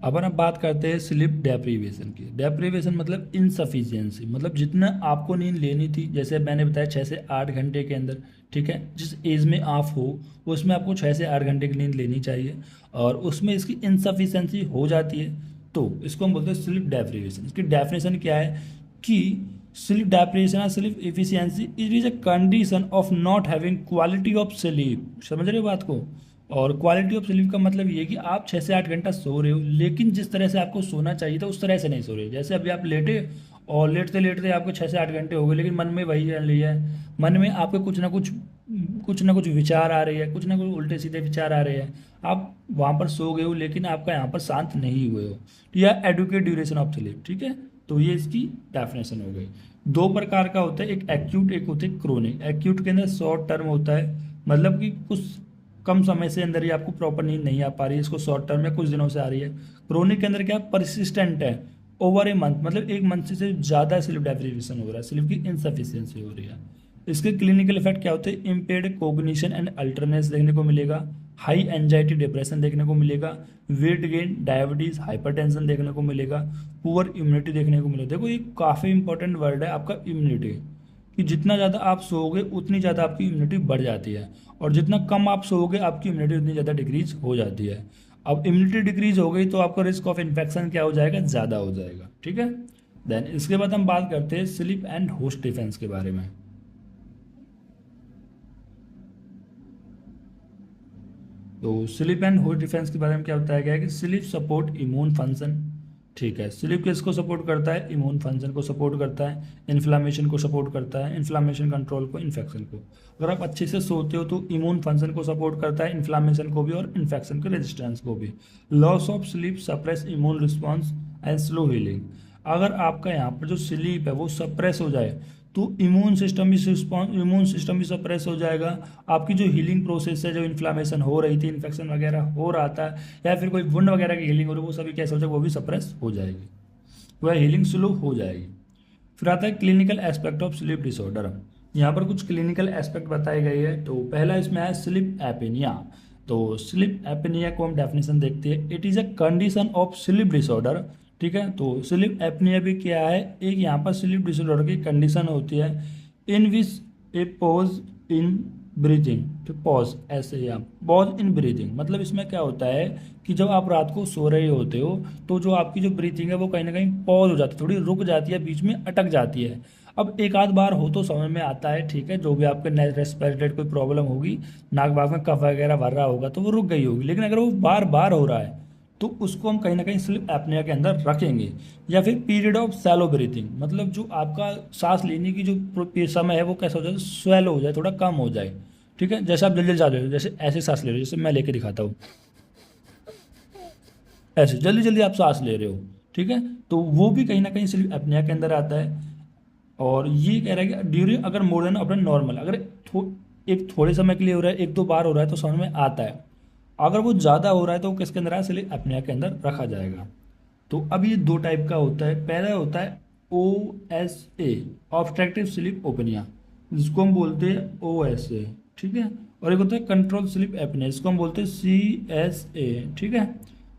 अपन अब बात करते हैं स्लीप डेप्रीवेशन की। डेप्रीवेशन मतलब इनसफिशियंसी, मतलब जितना आपको नींद लेनी थी, जैसे मैंने बताया 6 से 8 घंटे के अंदर, ठीक है, जिस एज में आप हो उसमें आपको 6 से 8 घंटे की नींद लेनी चाहिए, और उसमें इसकी इनसफिशियंसी हो जाती है तो इसको हम बोलते हैं स्लीप डेप्रीवेशन। इसकी डेफिनेशन क्या है कि स्लीप डेप्रीवेशन और sleep efficiency it is a condition of not having quality of sleep. समझ रहे हो बात को? और क्वालिटी ऑफ स्लीप का मतलब ये है कि आप 6 से 8 घंटा सो रहे हो, लेकिन जिस तरह से आपको सोना चाहिए था उस तरह से नहीं सो रहे हो। जैसे अभी आप लेटे और लेटते लेटते आपको 6 से 8 घंटे हो गए, लेकिन मन में वही चल रही है, मन में आपके कुछ ना कुछ विचार आ रही है, कुछ ना कुछ उल्टे सीधे विचार आ रहे हैं, आप वहाँ पर सो गए हो लेकिन आपका यहाँ पर शांत नहीं हुए हो, तो यह एडुकेट ड्यूरेशन ऑफ स्लीप, ठीक है। तो ये इसकी डेफिनेशन हो गई। दो प्रकार का होता है, एक एक्यूट एक होता है क्रोनिक। एक्यूट के अंदर शॉर्ट टर्म होता है, मतलब कि कुछ कम समय से अंदर ही आपको प्रॉपर नींद नहीं आ पा रही है, इसको शॉर्ट टर्म में कुछ दिनों से आ रही है। क्रोनिक के अंदर क्या परसिस्टेंट है, ओवर ए मंथ, मतलब एक मंथ से ज़्यादा स्लीप डेप्रिवेशन हो रहा है, स्लीप की इनसफिशियंसी हो रही है। इसके क्लिनिकल इफेक्ट क्या होते हैं, इम्पेयर्ड कोग्निशन एंड अल्टरनेस देखने को मिलेगा, हाई एंजाइटी डिप्रेशन देखने को मिलेगा, वेट गेन, डायबिटीज, हाइपरटेंशन देखने को मिलेगा, पुअर इम्यूनिटी देखने को मिलेगा। देखो ये काफ़ी इंपॉर्टेंट वर्ड है आपका इम्यूनिटी, कि जितना ज़्यादा आप सोओगे उतनी ज़्यादा आपकी इम्यूनिटी बढ़ जाती है, और जितना कम आप सोओगे आपकी इम्यूनिटी उतनी ज़्यादा डिक्रीज हो जाती है। अब इम्यूनिटी डिक्रीज हो गई तो आपका रिस्क ऑफ इन्फेक्शन क्या हो जाएगा, ज़्यादा हो जाएगा, ठीक है। देन इसके बाद हम बात करते हैं स्लीप एंड होस्ट डिफेंस के बारे में। तो स्लीप एंड होस्ट डिफेंस के बारे में क्या बताया गया है कि स्लीप सपोर्ट इम्यून फंक्शन, ठीक है। स्लीप किसको सपोर्ट करता है, इम्यून फंक्शन को सपोर्ट करता है, इन्फ्लामेशन को सपोर्ट करता है, इन्फ्लामेशन कंट्रोल को, इन्फेक्शन को। अगर आप अच्छे से सोते हो तो इम्यून फंक्शन को सपोर्ट करता है, इन्फ्लामेशन को भी और इन्फेक्शन के रेजिस्टेंस को भी। Loss of sleep suppress immune response and slow healing. अगर आपका यहाँ पर जो स्लीप है वो सप्रेस हो जाए तो इम्यून सिस्टम भी सप्रेस हो जाएगा, आपकी जो हीलिंग प्रोसेस है, जो इन्फ्लामेशन हो रही थी, इन्फेक्शन वगैरह हो रहा था, या फिर कोई वुंड वगैरह की हीलिंग हो रही है, वो सभी कैसे हो जाएगा, वो भी सप्रेस हो जाएगी, वह हीलिंग स्लो हो जाएगी। फिर आता है clinical aspect of sleep disorder. यहाँ पर कुछ क्लिनिकल एस्पेक्ट बताए गए हैं। तो पहला इसमें है स्लीप एपनिया। तो स्लीप एपनिया को हम डेफिनेशन देखते हैं, it is a condition of sleep disorder, ठीक है। तो स्लीप एपनिया भी क्या है, एक यहाँ पर स्लीप डिसऑर्डर की कंडीशन होती है in which a pause in breathing, तो पॉज ऐसे ही आप पॉज इन ब्रीथिंग, मतलब इसमें क्या होता है कि जब आप रात को सो रहे होते हो तो जो आपकी जो ब्रीथिंग है वो कहीं ना कहीं पॉज हो जाती है, थोड़ी रुक जाती है, बीच में अटक जाती है। अब एक आध बार हो तो समझ में आता है, ठीक है, जो भी आपके रेस्पिरेटरी कोई प्रॉब्लम होगी, नाक वाक में कफ वगैरह भर रहा होगा तो वो रुक गई होगी, लेकिन अगर वो बार बार हो रहा है तो उसको हम कहीं ना कहीं स्लीप एपनिया के अंदर रखेंगे। या फिर पीरियड ऑफ सैलो ब्रीथिंग, मतलब जो आपका सांस लेने की जो समय है वो कैसा हो जाए, स्वेलो हो जाए, थोड़ा कम हो जाए, ठीक है। जैसे आप जल्दी जल्दी जा रहे हो, जैसे ऐसे सांस ले रहे हो, जैसे मैं लेके दिखाता हूँ, ऐसे जल्दी जल्दी आप सांस ले रहे हो, ठीक है, तो वो भी कहीं ना कहीं स्लीप एपनिया के अंदर आता है। और ये कह रहा है कि ड्यूरिंग अगर मोर देन अपना नॉर्मल, अगर एक थोड़े समय के लिए हो रहा है, एक दो बार हो रहा है तो समझ में आता है, अगर वो ज़्यादा हो रहा है तो वो किसके अंदर है, स्लीप एपनिया के अंदर रखा जाएगा। तो अब ये दो टाइप का होता है। पहला होता है OSA, ऑब्स्ट्रक्टिव स्लीप ओपनिया, जिसको हम बोलते हैं OSA, ठीक है। और एक होता है कंट्रोल स्लीप एपनिया, जिसको हम बोलते हैं CSA, ठीक है।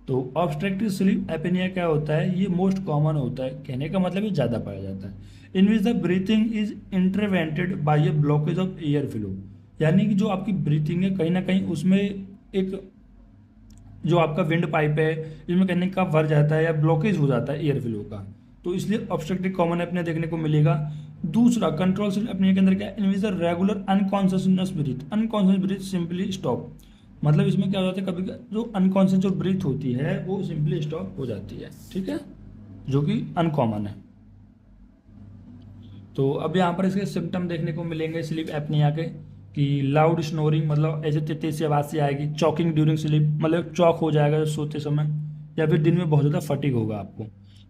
तो ऑब्स्ट्रक्टिव स्लीप एपनिया क्या होता है, ये मोस्ट कॉमन होता है, कहने का मतलब ये ज़्यादा पाया जाता है। In which the breathing is intervented by a blockage of air flow, यानी कि जो आपकी ब्रीथिंग है कहीं ना कहीं उसमें एक जो आपका विंड पाइप है इसमें कहीं का भर जाता है या ब्लॉकेज हो जाता है एयर फ्लो का, तो इसलिए ऑब्स्ट्रक्टिव कॉमन अपने देखने को मिलेगा। दूसरा कंट्रोल स्लीप अपने के अंदर क्या है, in which the regular unconsciousness breath, unconscious breath simply stop, मतलब इसमें क्या हो जाता है, कभी जो अनकॉन्शियस जो ब्रीथ होती है वो सिंपली स्टॉप हो जाती है, ठीक है, जो कि अनकॉमन है। तो अब यहाँ पर इसके सिम्टम देखने को मिलेंगे स्लीप एपनिया के, कि लाउड स्नोरिंग, मतलब ऐसे तेज सी आवाज़ से आएगी, चॉकिंग ड्यूरिंग स्लीप, मतलब चौक हो जाएगा सोते समय, या फिर दिन में बहुत ज़्यादा फटीग होगा आपको।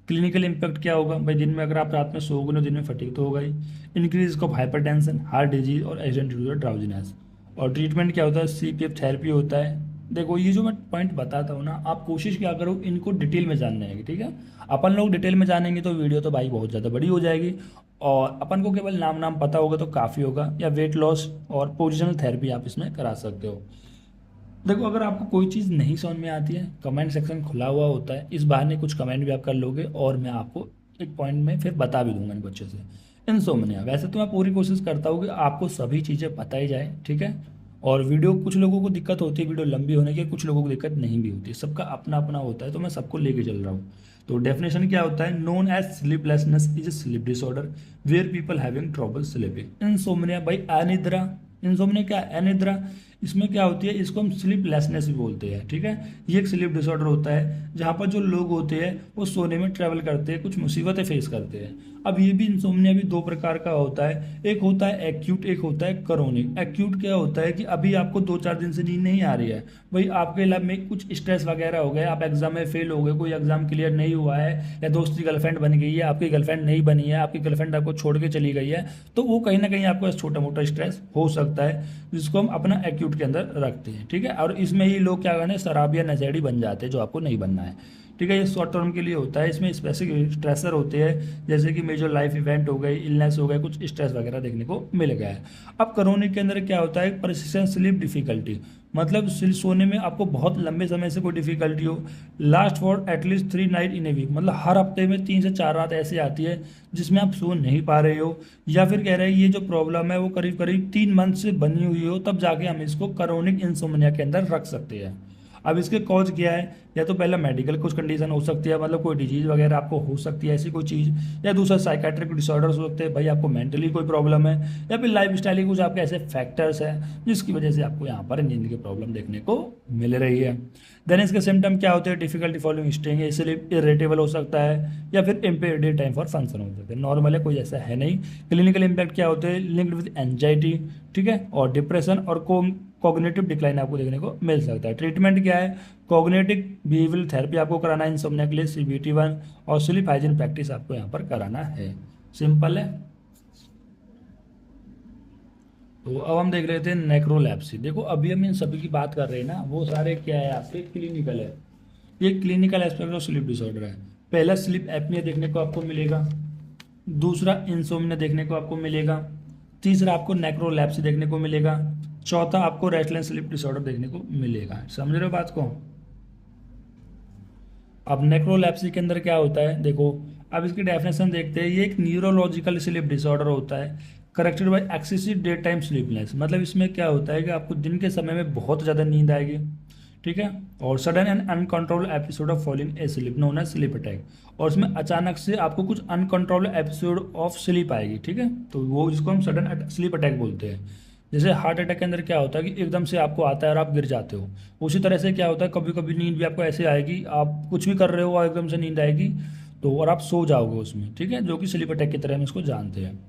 क्लिनिकल इम्पैक्ट क्या होगा भाई, दिन में अगर आप रात में सोओगे ना, दिन में फटीग तो होगा ही। Increase of hypertension, heart disease और एक्सीडेंट ड्राउजीनेस। और ट्रीटमेंट क्या होता है, CPAP थेरेपी होता है, देखो ये जो मैं पॉइंट बताता हूँ ना, आप कोशिश क्या करो इनको डिटेल में जानने की, ठीक है। अपन लोग डिटेल में जानेंगे तो वीडियो तो भाई बहुत ज़्यादा बड़ी हो जाएगी, और अपन को केवल नाम नाम पता होगा तो काफ़ी होगा। या वेट लॉस और पोजिशनल थेरेपी आप इसमें करा सकते हो। देखो अगर आपको कोई चीज़ नहीं समझ में आती है, कमेंट सेक्शन खुला हुआ होता है, इस बहाने कुछ कमेंट भी आप कर लोगे और मैं आपको एक पॉइंट में फिर बता भी दूंगा इनको अच्छे से। इंसोम्निया, वैसे तो मैं पूरी कोशिश करता हूँ कि आपको सभी चीज़ें बताई जाए, ठीक है। और वीडियो कुछ लोगों को दिक्कत होती है वीडियो लंबी होने की, कुछ लोगों को दिक्कत नहीं भी होती है, सबका अपना अपना होता है, तो मैं सबको लेके चल रहा हूँ। तो डेफिनेशन क्या होता है, known as sleeplessness is a sleep disorder where people having trouble sleeping. Insomnia भाई अनिद्रा, इंसोम्निया क्या है, अनिद्रा। इसमें क्या होती है, इसको हम स्लीपलेसनेस भी बोलते हैं, ठीक है। ये एक स्लीप डिसऑर्डर होता है जहाँ पर जो लोग होते हैं वो सोने में ट्रैवल करते हैं, कुछ मुसीबतें फेस करते हैं। अब ये भी इंसोम्निया भी दो प्रकार का होता है, एक होता है एक्यूट, एक होता है क्रोनिक। एक्यूट क्या होता है कि अभी आपको 2-4 दिन से नींद नहीं आ रही है, भाई आपके लाइफ में कुछ स्ट्रेस वगैरह हो गया, आप एग्जाम में फेल हो गए, कोई एग्जाम क्लियर नहीं हुआ है, या दोस्त की गर्लफ्रेंड बन गई है, आपकी गर्लफ्रेंड नहीं बनी है, आपकी गर्लफ्रेंड आपको छोड़ के चली गई है, तो वो कहीं ना कहीं आपको छोटा मोटा स्ट्रेस हो सकता है, जिसको हम अपना एक्यूट के अंदर रखते हैं, ठीक है। और इसमें ही लोग क्या करते हैं, शराब या नशेड़ी बन जाते हैं, जो आपको नहीं बनना है, ठीक है। ये शॉर्ट टर्म के लिए होता है, इसमें स्पेसिफिक स्ट्रेसर होते हैं, जैसे कि मेजर लाइफ इवेंट हो गई, इलनेस हो गए, कुछ स्ट्रेस वगैरह देखने को मिल गया है। अब क्रोनिक के अंदर क्या होता है, परसिस्टेंट स्लीप डिफिकल्टी, मतलब सोने में आपको बहुत लंबे समय से कोई डिफिकल्टी हो, last for at least 3 night in a week, मतलब हर हफ्ते में 3 से 4 रात ऐसी आती है जिसमें आप सो नहीं पा रहे हो, या फिर कह रहे हैं ये जो प्रॉब्लम है वो करीब करीब 3 मंथ से बनी हुई हो, तब जाके हम इसको क्रोनिक इंसोम्निया के अंदर रख सकते हैं। अब इसके कॉज क्या है, या तो पहला मेडिकल कुछ कंडीशन हो सकती है, मतलब कोई डिजीज वगैरह आपको हो सकती है ऐसी कोई चीज़, या दूसरा साइकेट्रिक डिसऑर्डर्स हो सकते हैं, भाई आपको मेंटली कोई प्रॉब्लम है, या फिर लाइफ स्टाइल के कुछ आपके ऐसे फैक्टर्स हैं जिसकी वजह से आपको यहाँ पर नींद की प्रॉब्लम देखने को मिल रही है। देन इसके सिम्टम क्या होते हैं, difficulty following staying, sleep irritable हो सकता है, या फिर impaired day time for function हो सकते हैं। नॉर्मल है, कोई ऐसा है नहीं। क्लिनिकल इंपैक्ट क्या होते हैं, लिंक्ड विद एंजाइटी, ठीक है, और डिप्रेशन और कॉग्निटिव डिक्लाइन आपको देखने को मिल सकता है। ट्रीटमेंट क्या है, कॉग्निटिव बिहेवियरल थेरेपी आपको कराना है इंसोम्निया के लिए, CBT-1, और स्लीप हाइजीन प्रैक्टिस आपको यहाँ पर कराना है। सिंपल है। तो अब हम देख रहे थे नेक्रोलैप्सी। देखो अभी हम इन सभी की बात कर रहे हैं ना, वो सारे क्या है आपके क्लिनिकल है, ये clinical aspect of sleep disorder है। पहला स्लीप एपनिया देखने को आपको मिलेगा, दूसरा इंसोम्निया देखने को आपको मिलेगा, तीसरा आपको नेक्रोलैप्सी देखने को मिलेगा, चौथा आपको रेस्टलेस स्लीप डिसऑर्डर देखने को मिलेगा। समझ रहे हो बात को। अब नेक्रोलैप्सी के अंदर क्या होता है, देखो अब इसकी डेफिनेशन देखते हैं। ये एक न्यूरोलॉजिकल स्लीप डिसऑर्डर होता है corrected bye excessive day time sleepiness. मतलब इसमें क्या होता है कि आपको दिन के समय में बहुत ज़्यादा नींद आएगी, ठीक है, और sudden and uncontrol episode of falling asleep known as sleep attack, और उसमें अचानक से आपको कुछ अनकंट्रोल एपिसोड ऑफ स्लीप आएगी, ठीक है, तो वो जिसको हम सडन स्लीप अटैक बोलते हैं। जैसे हार्ट अटैक के अंदर क्या होता है कि एकदम से आपको आता है और आप गिर जाते हो, उसी तरह से क्या होता है कभी कभी नींद भी आपको ऐसे आएगी, आप कुछ भी कर रहे हो और एकदम से नींद आएगी, तो और आप सो जाओगे उसमें, ठीक है, जो कि स्लीप अटैक की तरह हम इसको जानते हैं।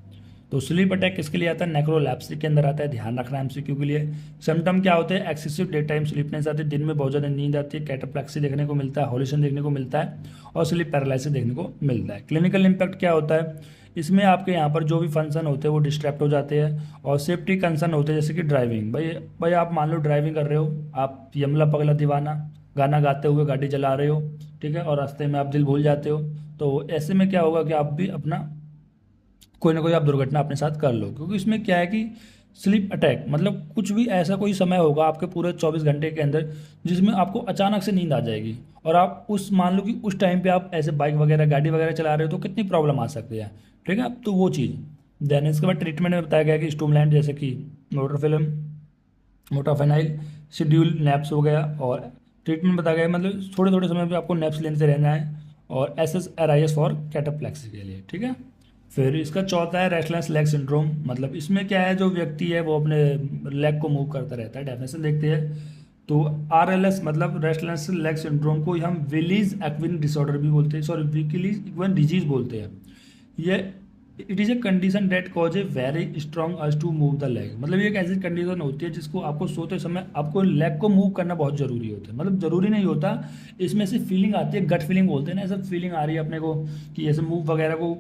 तो स्लीप अटैक किसके लिए आता है, नेक्रोलैप्सी के अंदर आता है, ध्यान रखना है MCQ के लिए। सिम्टम क्या होते हैं, एक्सेसिव डे टाइम स्लीपनेस आती है, दिन में बहुत ज़्यादा नींद आती है, कैटाप्लेक्सी देखने को मिलता है, हॉल्यूशन देखने को मिलता है, और स्लीप पैरालिसिस देखने को मिलता है। क्लिनिकल इंपैक्ट क्या होता है, इसमें आपके यहाँ पर जो भी फंक्शन होते हैं वो डिस्टर्ब हो जाते हैं, और सेफ्टी कंसर्न होते हैं, जैसे कि ड्राइविंग। भाई आप मान लो ड्राइविंग कर रहे हो, आप यमला पगला दीवाना गाना गाते हुए गाड़ी चला रहे हो, ठीक है, और रास्ते में आप दिल भूल जाते हो, तो ऐसे में क्या होगा कि आप भी अपना कोई ना कोई आप दुर्घटना अपने साथ कर लो। क्योंकि इसमें क्या है कि स्लीप अटैक मतलब कुछ भी ऐसा कोई समय होगा आपके पूरे 24 घंटे के अंदर जिसमें आपको अचानक से नींद आ जाएगी, और आप उस मान लो कि उस टाइम पे आप ऐसे बाइक वगैरह गाड़ी वगैरह चला रहे हो तो कितनी प्रॉब्लम आ सकती है, ठीक है, तो वो चीज़। देन इसके बाद ट्रीटमेंट में बताया गया कि स्टूमलैंड जैसे कि मोटर फिल्म, मोटाफेनाइल, शेड्यूल नैप्स हो गया, और ट्रीटमेंट बताया गया मतलब थोड़े थोड़े समय पे आपको नैप्स लेते रहना है, और SSRIs फॉर कैटाप्लेक्सी के लिए, ठीक है। फिर इसका चौथा है रेस्टलेस लेग सिंड्रोम। मतलब इसमें क्या है, जो व्यक्ति है वो अपने लेग को मूव करता रहता है। डेफिनेशन देखते हैं तो RLS मतलब रेस्टलेस लेग सिंड्रोम को हम विलीज एक्विन डिसऑर्डर भी बोलते हैं, सॉरी विलीज एक्विन डिजीज बोलते हैं। ये it is a condition that cause a very strong urge to move the leg. मतलब ये एक ऐसी कंडीशन होती है जिसको आपको सोते समय आपको लेग को मूव करना बहुत जरूरी होता है। मतलब जरूरी नहीं होता, इसमें से फीलिंग आती है, गट फीलिंग बोलते हैं ना, ऐसा फीलिंग आ रही है अपने को कि ऐसे मूव वगैरह को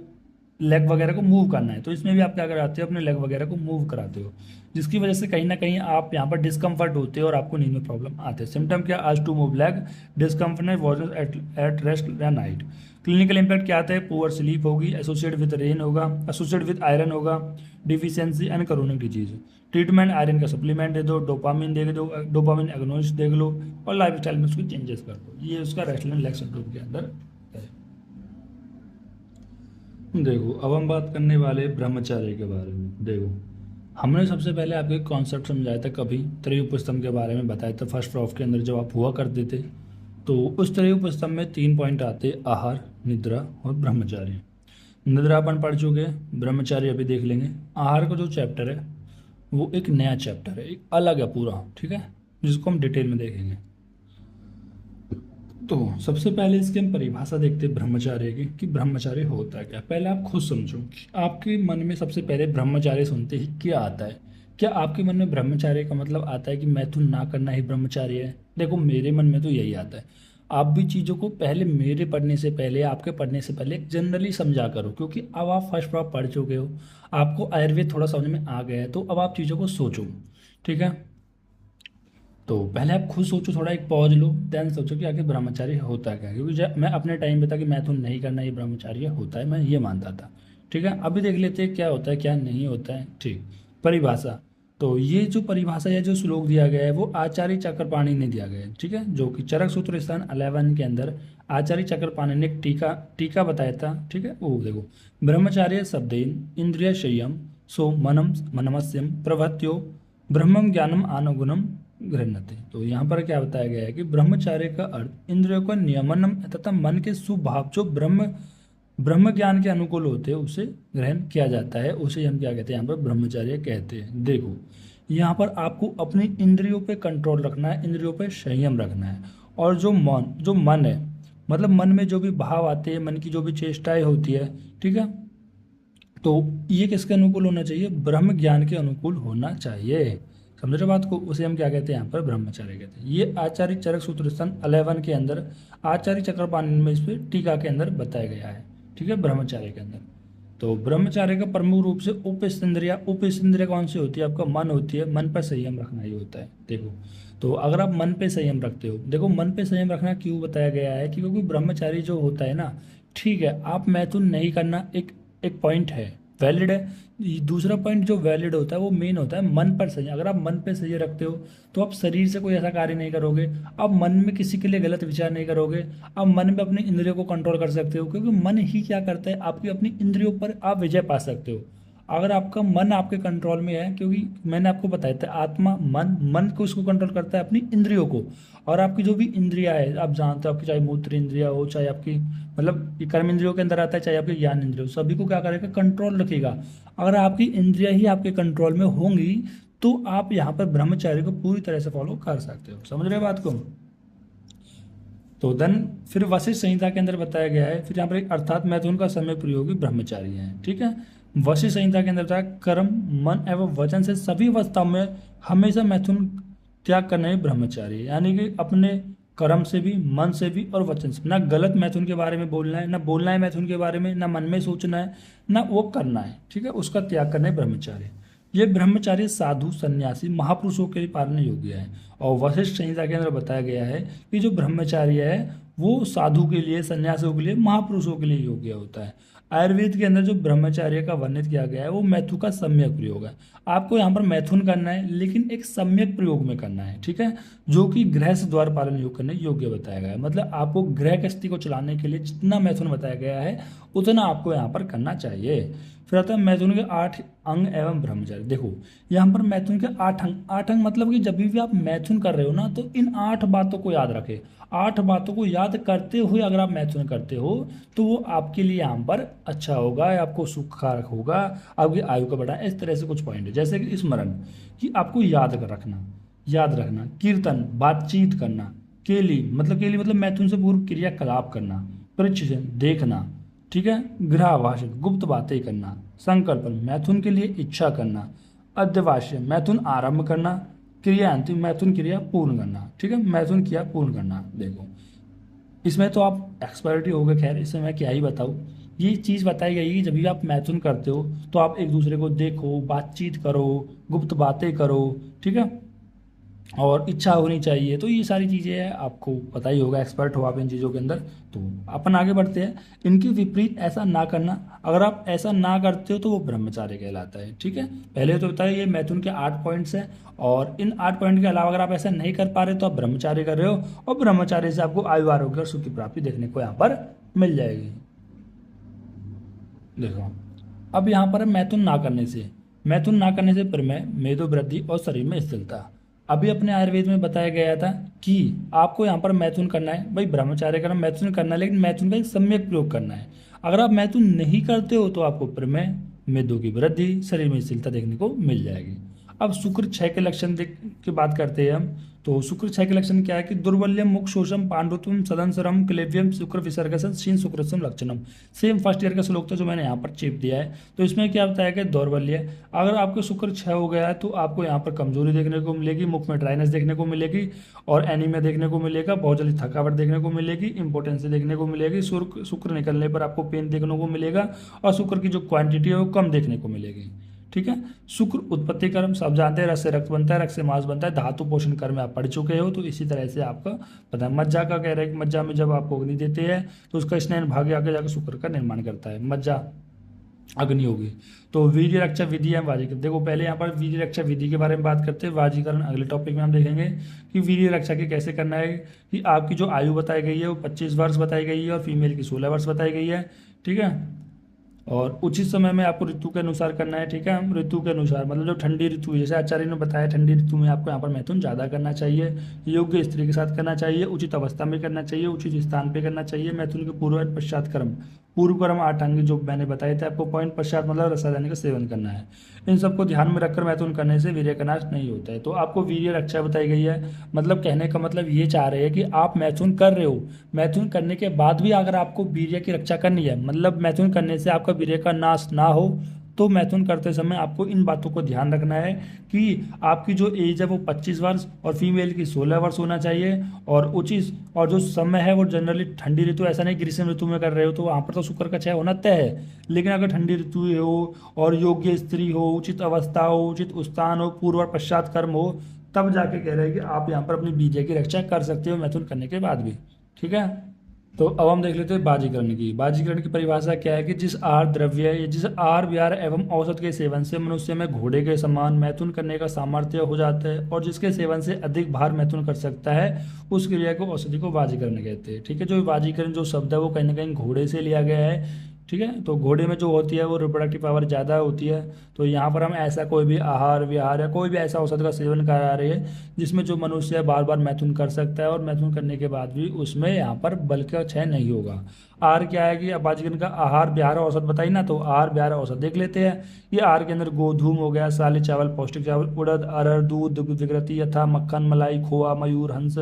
लेग वगैरह को मूव करना है, तो इसमें भी आप क्या कराते हो, अपने लेग वगैरह को मूव कराते हो, जिसकी वजह से कहीं ना कहीं आप यहाँ पर डिस्कम्फर्ट होते हो और आपको नींद में प्रॉब्लम आते हैं। सिम्टम क्या, urge to move leg, discomfort worse at rest या नाइट। क्लिनिकल इंपैक्ट क्या आता है, पुअर स्लीप होगी, एसोसिएट विद रेन होगा, एसोसिएट विद आयरन होगा, deficiency and chronic disease. Treatment iron का सप्लीमेंट दे दो, डोपामिन देख दो, डोपामिन एगोनिस्ट देख लो, और लाइफ स्टाइल में उसको चेंजेस कर दो। ये उसका रेस्टलेस लेग सिंड्रोम के अंदर है। देखो अब हम बात करने वाले ब्रह्मचार्य के बारे में। देखो हमने सबसे पहले आपको एक कॉन्सेप्ट समझाया था, कभी त्रयोपस्थम के बारे में बताया था फर्स्ट प्रॉफ के अंदर जब आप हुआ करते थे। तो उस त्रयोपस्थम में 3 पॉइंट आते, आहार, निद्रा और ब्रह्मचार्य। निद्रा अपन पढ़ चुके हैं, ब्रह्मचार्य अभी देख लेंगे। आहार का जो चैप्टर है वो एक नया चैप्टर है, एक अलग है पूरा, ठीक है, जिसको हम डिटेल में देखेंगे। तो सबसे पहले इसकी हम परिभाषा देखते हैं ब्रह्मचार्य की, कि ब्रह्मचार्य होता है क्या। पहले आप खुद समझो कि आपके मन में सबसे पहले ब्रह्मचार्य सुनते ही क्या आता है। क्या आपके मन में ब्रह्मचार्य का मतलब आता है कि मैथुन ना करना ही ब्रह्मचार्य है? देखो मेरे मन में तो यही आता है। आप भी चीज़ों को पहले मेरे पढ़ने से पहले, आपके पढ़ने से पहले जनरली समझा करो, क्योंकि अब आप फर्स्ट प्रॉप पढ़ चुके हो, आपको आयुर्वेद थोड़ा समझ में आ गया है, तो अब आप चीज़ों को सोचो, ठीक है। तो पहले आप खुद सोचो, थोड़ा एक पॉज लो, देन सोचो कि आखिर ब्रह्मचार्य होता क्या है। क्योंकि जब मैं अपने टाइम पे था कि मैथुन नहीं करना ये ब्रह्मचार्य होता है, मैं ये मानता था, ठीक है। अभी देख लेते हैं क्या होता है क्या नहीं होता है। ठीक, परिभाषा। तो ये जो परिभाषा या जो श्लोक दिया गया है वो आचार्य चक्रपाणि ने दिया गया है, ठीक है, जो कि चरक सूत्र स्थान 11 के अंदर आचार्य चक्रपाणि ने एक टीका टीका बताया था, ठीक है। वो देखो, ब्रह्मचार्य शब्देन इंद्रिय संयम सो मनम मनमस्यम प्रभत्यो ब्रह्मम ज्ञानम आनुगुणम गृह्णते। तो यहाँ पर क्या बताया गया है कि ब्रह्मचार्य का अर्थ इंद्रियों का नियमनम तथा मन के सुभाव जो ब्रह्म ब्रह्म ज्ञान के अनुकूल होते हैं उसे ग्रहण किया जाता है, उसे हम क्या कहते हैं, यहाँ पर ब्रह्मचार्य कहते हैं। देखो यहाँ पर आपको अपनी इंद्रियों पे कंट्रोल रखना है, इंद्रियों पे संयम रखना है, और जो मन है, मतलब मन में जो भी भाव आते हैं, मन की जो भी चेष्टाएं होती है, ठीक है, तो ये किसके अनुकूल होना चाहिए, ब्रह्म ज्ञान के अनुकूल होना चाहिए। समझ रहे बात को, उसे हम क्या कहते हैं, यहाँ पर ब्रह्मचार्य कहते हैं। ये आचार्य चरक सूत्र स्थान 11 के अंदर आचार्य चक्रपाणि में इस पर टीका के अंदर बताया गया है, ठीक है, ब्रह्मचार्य के अंदर। तो ब्रह्मचार्य का प्रमुख रूप से उप इंद्रिया कौन सी होती है, आपका मन होती है, मन पर संयम रखना ही होता है। देखो तो अगर आप मन पे संयम रखते हो, देखो मन पे संयम रखना क्यों बताया गया है कि क्योंकि ब्रह्मचारी जो होता है ना, ठीक है, आप मैथुन नहीं करना एक एक पॉइंट है, वैलिड है। दूसरा पॉइंट जो वैलिड होता है वो मेन होता है मन पर संयम। अगर आप मन पे संयम रखते हो तो आप शरीर से कोई ऐसा कार्य नहीं करोगे, आप मन में किसी के लिए गलत विचार नहीं करोगे, आप मन में अपनी इंद्रियों को कंट्रोल कर सकते हो, क्योंकि मन ही क्या करता है, आपकी अपनी इंद्रियों पर आप विजय पा सकते हो अगर आपका मन आपके कंट्रोल में है। क्योंकि मैंने आपको बताया था आत्मा मन को इसको कंट्रोल करता है, अपनी इंद्रियों को। और आपकी जो भी इंद्रिया है, आप जानते हो, आपकी चाहे मूत्र इंद्रिया हो, चाहे आपकी मतलब ये कर्म इंद्रियों के अंदर आता है, चाहे आपके ज्ञान इंद्रिय हो, सभी को क्या करेगा, कंट्रोल रखेगा। अगर आपकी इंद्रिया ही आपके कंट्रोल में होंगी तो आप यहाँ पर ब्रह्मचार्य को पूरी तरह से फॉलो कर सकते हो। समझ रहे बात को। तो देन फिर वशिष्ठ संहिता के अंदर बताया गया है, फिर यहाँ पर एक अर्थात मैथुन का समय प्रयोगी ब्रह्मचार्य है, ठीक है। वशिष्ठ संहिता के अंदर बताया कर्म मन एवं वचन से सभी अवस्थाओं में हमेशा मैथुन त्याग करना ही ब्रह्मचार्य है। यानी कि अपने कर्म से भी, मन से भी और वचन से, ना गलत मैथुन के बारे में बोलना है, ना बोलना है मैथुन के बारे में, ना मन में सोचना है, ना वो करना है, ठीक है, उसका त्याग करना है ब्रह्मचार्य। ये ब्रह्मचार्य साधु सन्यासी महापुरुषों के लिए पालन योग्य है। और वशिष्ठ संहिता के अंदर बताया गया है कि जो ब्रह्मचार्य है वो साधु के लिए, सन्यासियों के लिए, महापुरुषों के लिए योग्य होता है। आयुर्वेद के अंदर जो ब्रह्मचार्य का वर्णित किया गया है वो मैथुन का सम्यक प्रयोग है। आपको यहाँ पर मैथुन करना है लेकिन एक सम्यक प्रयोग में करना है, ठीक है, जो कि गृहस्थ द्वार पालन योग करने योग्य बताया गया है। मतलब आपको गृह गृहस्थी को चलाने के लिए जितना मैथुन बताया गया है उतना आपको यहाँ पर करना चाहिए। फिर आता है मैथुन के 8 अंग एवं ब्रह्मचार्य। देखो यहाँ पर मैथुन के 8 अंग मतलब कि जब भी आप मैथुन कर रहे हो ना, तो इन 8 बातों को याद रखें। 8 बातों को याद करते हुए अगर आप मैथुन करते हो तो वो आपके लिए यहाँ पर अच्छा होगा, आपको सुखकारक होगा, आपकी आयु का बढ़ा। इस तरह से कुछ पॉइंट है, जैसे कि स्मरण, कि आपको याद रखना, कीर्तन बातचीत करना, केली मतलब मैथुन से पूर्व क्रियाकलाप करना, परिच्छेदन देखना, ठीक है, गृहभाषण गुप्त बातें करना, संकल्पन मैथुन के लिए इच्छा करना, अध्यवास्य मैथुन आरंभ करना, क्रिया अंतिम मैथुन क्रिया पूर्ण करना, ठीक है, मैथुन क्रिया पूर्ण करना। देखो इसमें तो आप एक्सपर्ट ही हो गए, खैर इसमें मैं क्या ही बताऊँ। ये चीज़ बताई गई है कि जब भी आप मैथुन करते हो तो आप एक दूसरे को देखो, बातचीत करो, गुप्त बातें करो, ठीक है, और इच्छा होनी चाहिए। तो ये सारी चीज़ें हैं, आपको पता ही होगा, एक्सपर्ट हो आप इन चीज़ों के अंदर। तो अपन आगे बढ़ते हैं। इनके विपरीत ऐसा ना करना, अगर आप ऐसा ना करते हो तो वो ब्रह्मचार्य कहलाता है, ठीक है। पहले तो बताया ये मैथुन के 8 पॉइंट्स हैं, और इन 8 पॉइंट के अलावा अगर आप ऐसा नहीं कर पा रहे तो आप ब्रह्मचार्य कर रहे हो, और ब्रह्मचार्य से आपको आयु आरोग्य और सुख की प्राप्ति देखने को यहाँ पर मिल जाएगी। देखो, अब यहाँ पर है मैथुन ना करने से। मैथुन ना करने से प्रमेय, मेदो वृद्धि और शरीर में स्थिरता। अभी अपने आयुर्वेद में बताया गया था कि आपको यहाँ पर मैथुन करना है, भाई ब्रह्मचार्य करना, मैथुन करना है, लेकिन मैथुन का एक सम्यक प्रयोग करना है। अगर आप मैथुन नहीं करते हो तो आपको प्रमेय, मेदो की वृद्धि, शरीर में स्थिरता देखने को मिल जाएगी। अब शुक्र 6 के लक्षण देख की बात करते हैं हम। तो शुक्र 6 के लक्षण क्या है कि दुर्बल्यम, मुख शोषम, पांडुत्वम, सदंसरम, क्लेव्यम, शुक्र विसर्गसम, क्षीण शुक्रसम लक्षणम। सेम फर्स्ट ईयर का श्लोक था जो मैंने यहाँ पर चेप दिया है। तो इसमें क्या बताया कि दौर्बल्य, अगर आपके शुक्र 6 हो गया है तो आपको यहाँ पर कमजोरी देखने को मिलेगी, मुख में ड्राइनेस देखने को मिलेगी, और एनीमिया देखने को मिलेगा, बहुत जल्दी थकावट देखने को मिलेगी, इंपोर्टेंस देखने को मिलेगी, शुक्र निकलने पर आपको पेन देखने को मिलेगा, और शुक्र की जो क्वांटिटी है वो कम देखने को मिलेगी, ठीक है। शुक्र उत्पत्ति कर्म, सब जानते हैं, रस से रक्त बनता है, रक्त से मांस बनता है, धातु पोषण कर्म आप पढ़ चुके हो। तो इसी तरह से आपका पता है। मज्जा का कह रहे हैं कि मज्जा में जब आपको अग्नि देते हैं तो उसका स्नान भाग्य आगे जाकर शुक्र का निर्माण करता है, मज्जा अग्नि होगी। तो वीर्य रक्षा विधि है वाजीकरण। देखो पहले यहाँ पर वीर्य रक्षा विधि के बारे में बात करते हैं, वाजीकरण अगले टॉपिक में हम देखेंगे कि वीर्य रक्षा के कैसे करना है। कि आपकी जो आयु बताई गई है वो 25 वर्ष बताई गई है, और फीमेल की 16 वर्ष बताई गई है, ठीक है। और उचित समय में आपको ऋतु के अनुसार करना है, ठीक है। हम ऋतु के अनुसार मतलब जो ठंडी ऋतु है, जैसे आचार्य ने बताया ठंडी ऋतु में आपको यहाँ पर मैथुन ज़्यादा करना चाहिए, योग्य स्त्री के साथ करना चाहिए, उचित अवस्था में करना चाहिए, उचित स्थान पे करना चाहिए। मैथुन के पूर्व और पश्चात कर्म, पूर्व कर्म 8 अंग जो मैंने बताए थे आपको पॉइंट, पश्चात मतलब रसायन का सेवन करना है। इन सबको ध्यान में रखकर मैथुन करने से वीर्य का नाश नहीं होता है। तो आपको वीर्य रक्षा बताई गई है, मतलब कहने का मतलब ये चाह रहे हैं कि आप मैथुन कर रहे हो, मैथुन करने के बाद भी अगर आपको वीर्य की रक्षा करनी है, मतलब मैथुन करने से आपका वीर्य का नाश ना हो, तो मैथुन करते समय आपको इन बातों को ध्यान रखना है कि आपकी जो एज है वो 25 वर्ष और फीमेल की 16 वर्ष होना चाहिए, और उचित और जो समय है वो जनरली ठंडी ऋतु, ऐसा नहीं ग्रीष्म ऋतु में कर रहे हो तो वहाँ पर तो शुक्र का क्षय होना तय है। लेकिन अगर ठंडी ऋतु हो और योग्य स्त्री हो, उचित अवस्था हो, उचित स्थान हो, पूर्व और पश्चात कर्म हो, तब जाके कह रहे हैं कि आप यहाँ पर अपनी बीजे की रक्षा कर सकते हो मैथुन करने के बाद भी, ठीक है। तो अब हम देख लेते हैं बाजीकरण की। बाजीकरण की परिभाषा क्या है कि जिस आहार द्रव्य या जिस आहार विहार एवं औषध के सेवन से मनुष्य में घोड़े के समान मैथुन करने का सामर्थ्य हो जाता है, और जिसके सेवन से अधिक भार मैथुन कर सकता है, उस क्रिया को औषधि को बाजीकरण कहते हैं, ठीक है। जो बाजीकरण जो शब्द है वो कहीं ना कहीं घोड़े से लिया गया है, ठीक है। तो घोड़े में जो होती है वो रिप्रोडक्टिव पावर ज़्यादा होती है। तो यहाँ पर हम ऐसा कोई भी आहार विहार या कोई भी ऐसा औषध का सेवन करा रहे हैं जिसमें जो मनुष्य बार बार मैथुन कर सकता है, और मैथुन करने के बाद भी उसमें यहाँ पर बल का क्षय नहीं होगा। आहार क्या है कि बाजीकरण का आहार विहार औषध बताई ना, तो आहार विहार औषध देख लेते हैं। ये आहार के अंदर गोधूम हो गया, साले चावल, पौष्टिक चावल, उड़द, अरहर, दूध, विकृति यथा मक्खन, मलाई, खोआ, मयूर, हंस,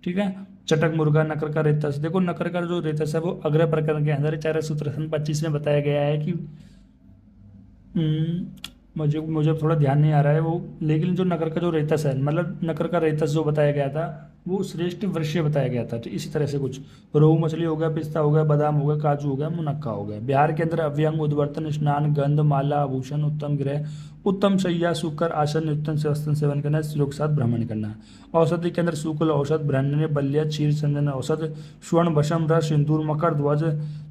ठीक है। चटक मुर्गा, नकर का रेतस। देखो नकर का जो रेतस है वो अग्र प्रकरण के अंदर 4 सूत्र 25 में बताया गया है कि मुझे मुझे थोड़ा ध्यान नहीं आ रहा है वो, लेकिन जो नकर का जो रेतस है, मतलब नकर का रेतस जो बताया गया था वो श्रेष्ठ वृक्ष्य बताया गया था। तो इसी तरह से कुछ रोहू मछली हो गया, पिस्ता हो गया, बादाम हो गया, काजू हो गया, मुनक्का हो गया। बिहार के अंदर अव्यंग, उद्वर्तन, स्नान, गंध, माला, आभूषण, उत्तम गृह, उत्तम शैया, शुकर आसन, उत्तम सेवस्तन सेवन करना, स्त्रियों के साथ भ्रमण करना। औषधि के अंदर शुक्ल औषध, ब्रह्मण्य, बल्य, क्षीर, चंदन औषध, स्वर्ण, भस्म, रस, सिंदूर, मकर ध्वज,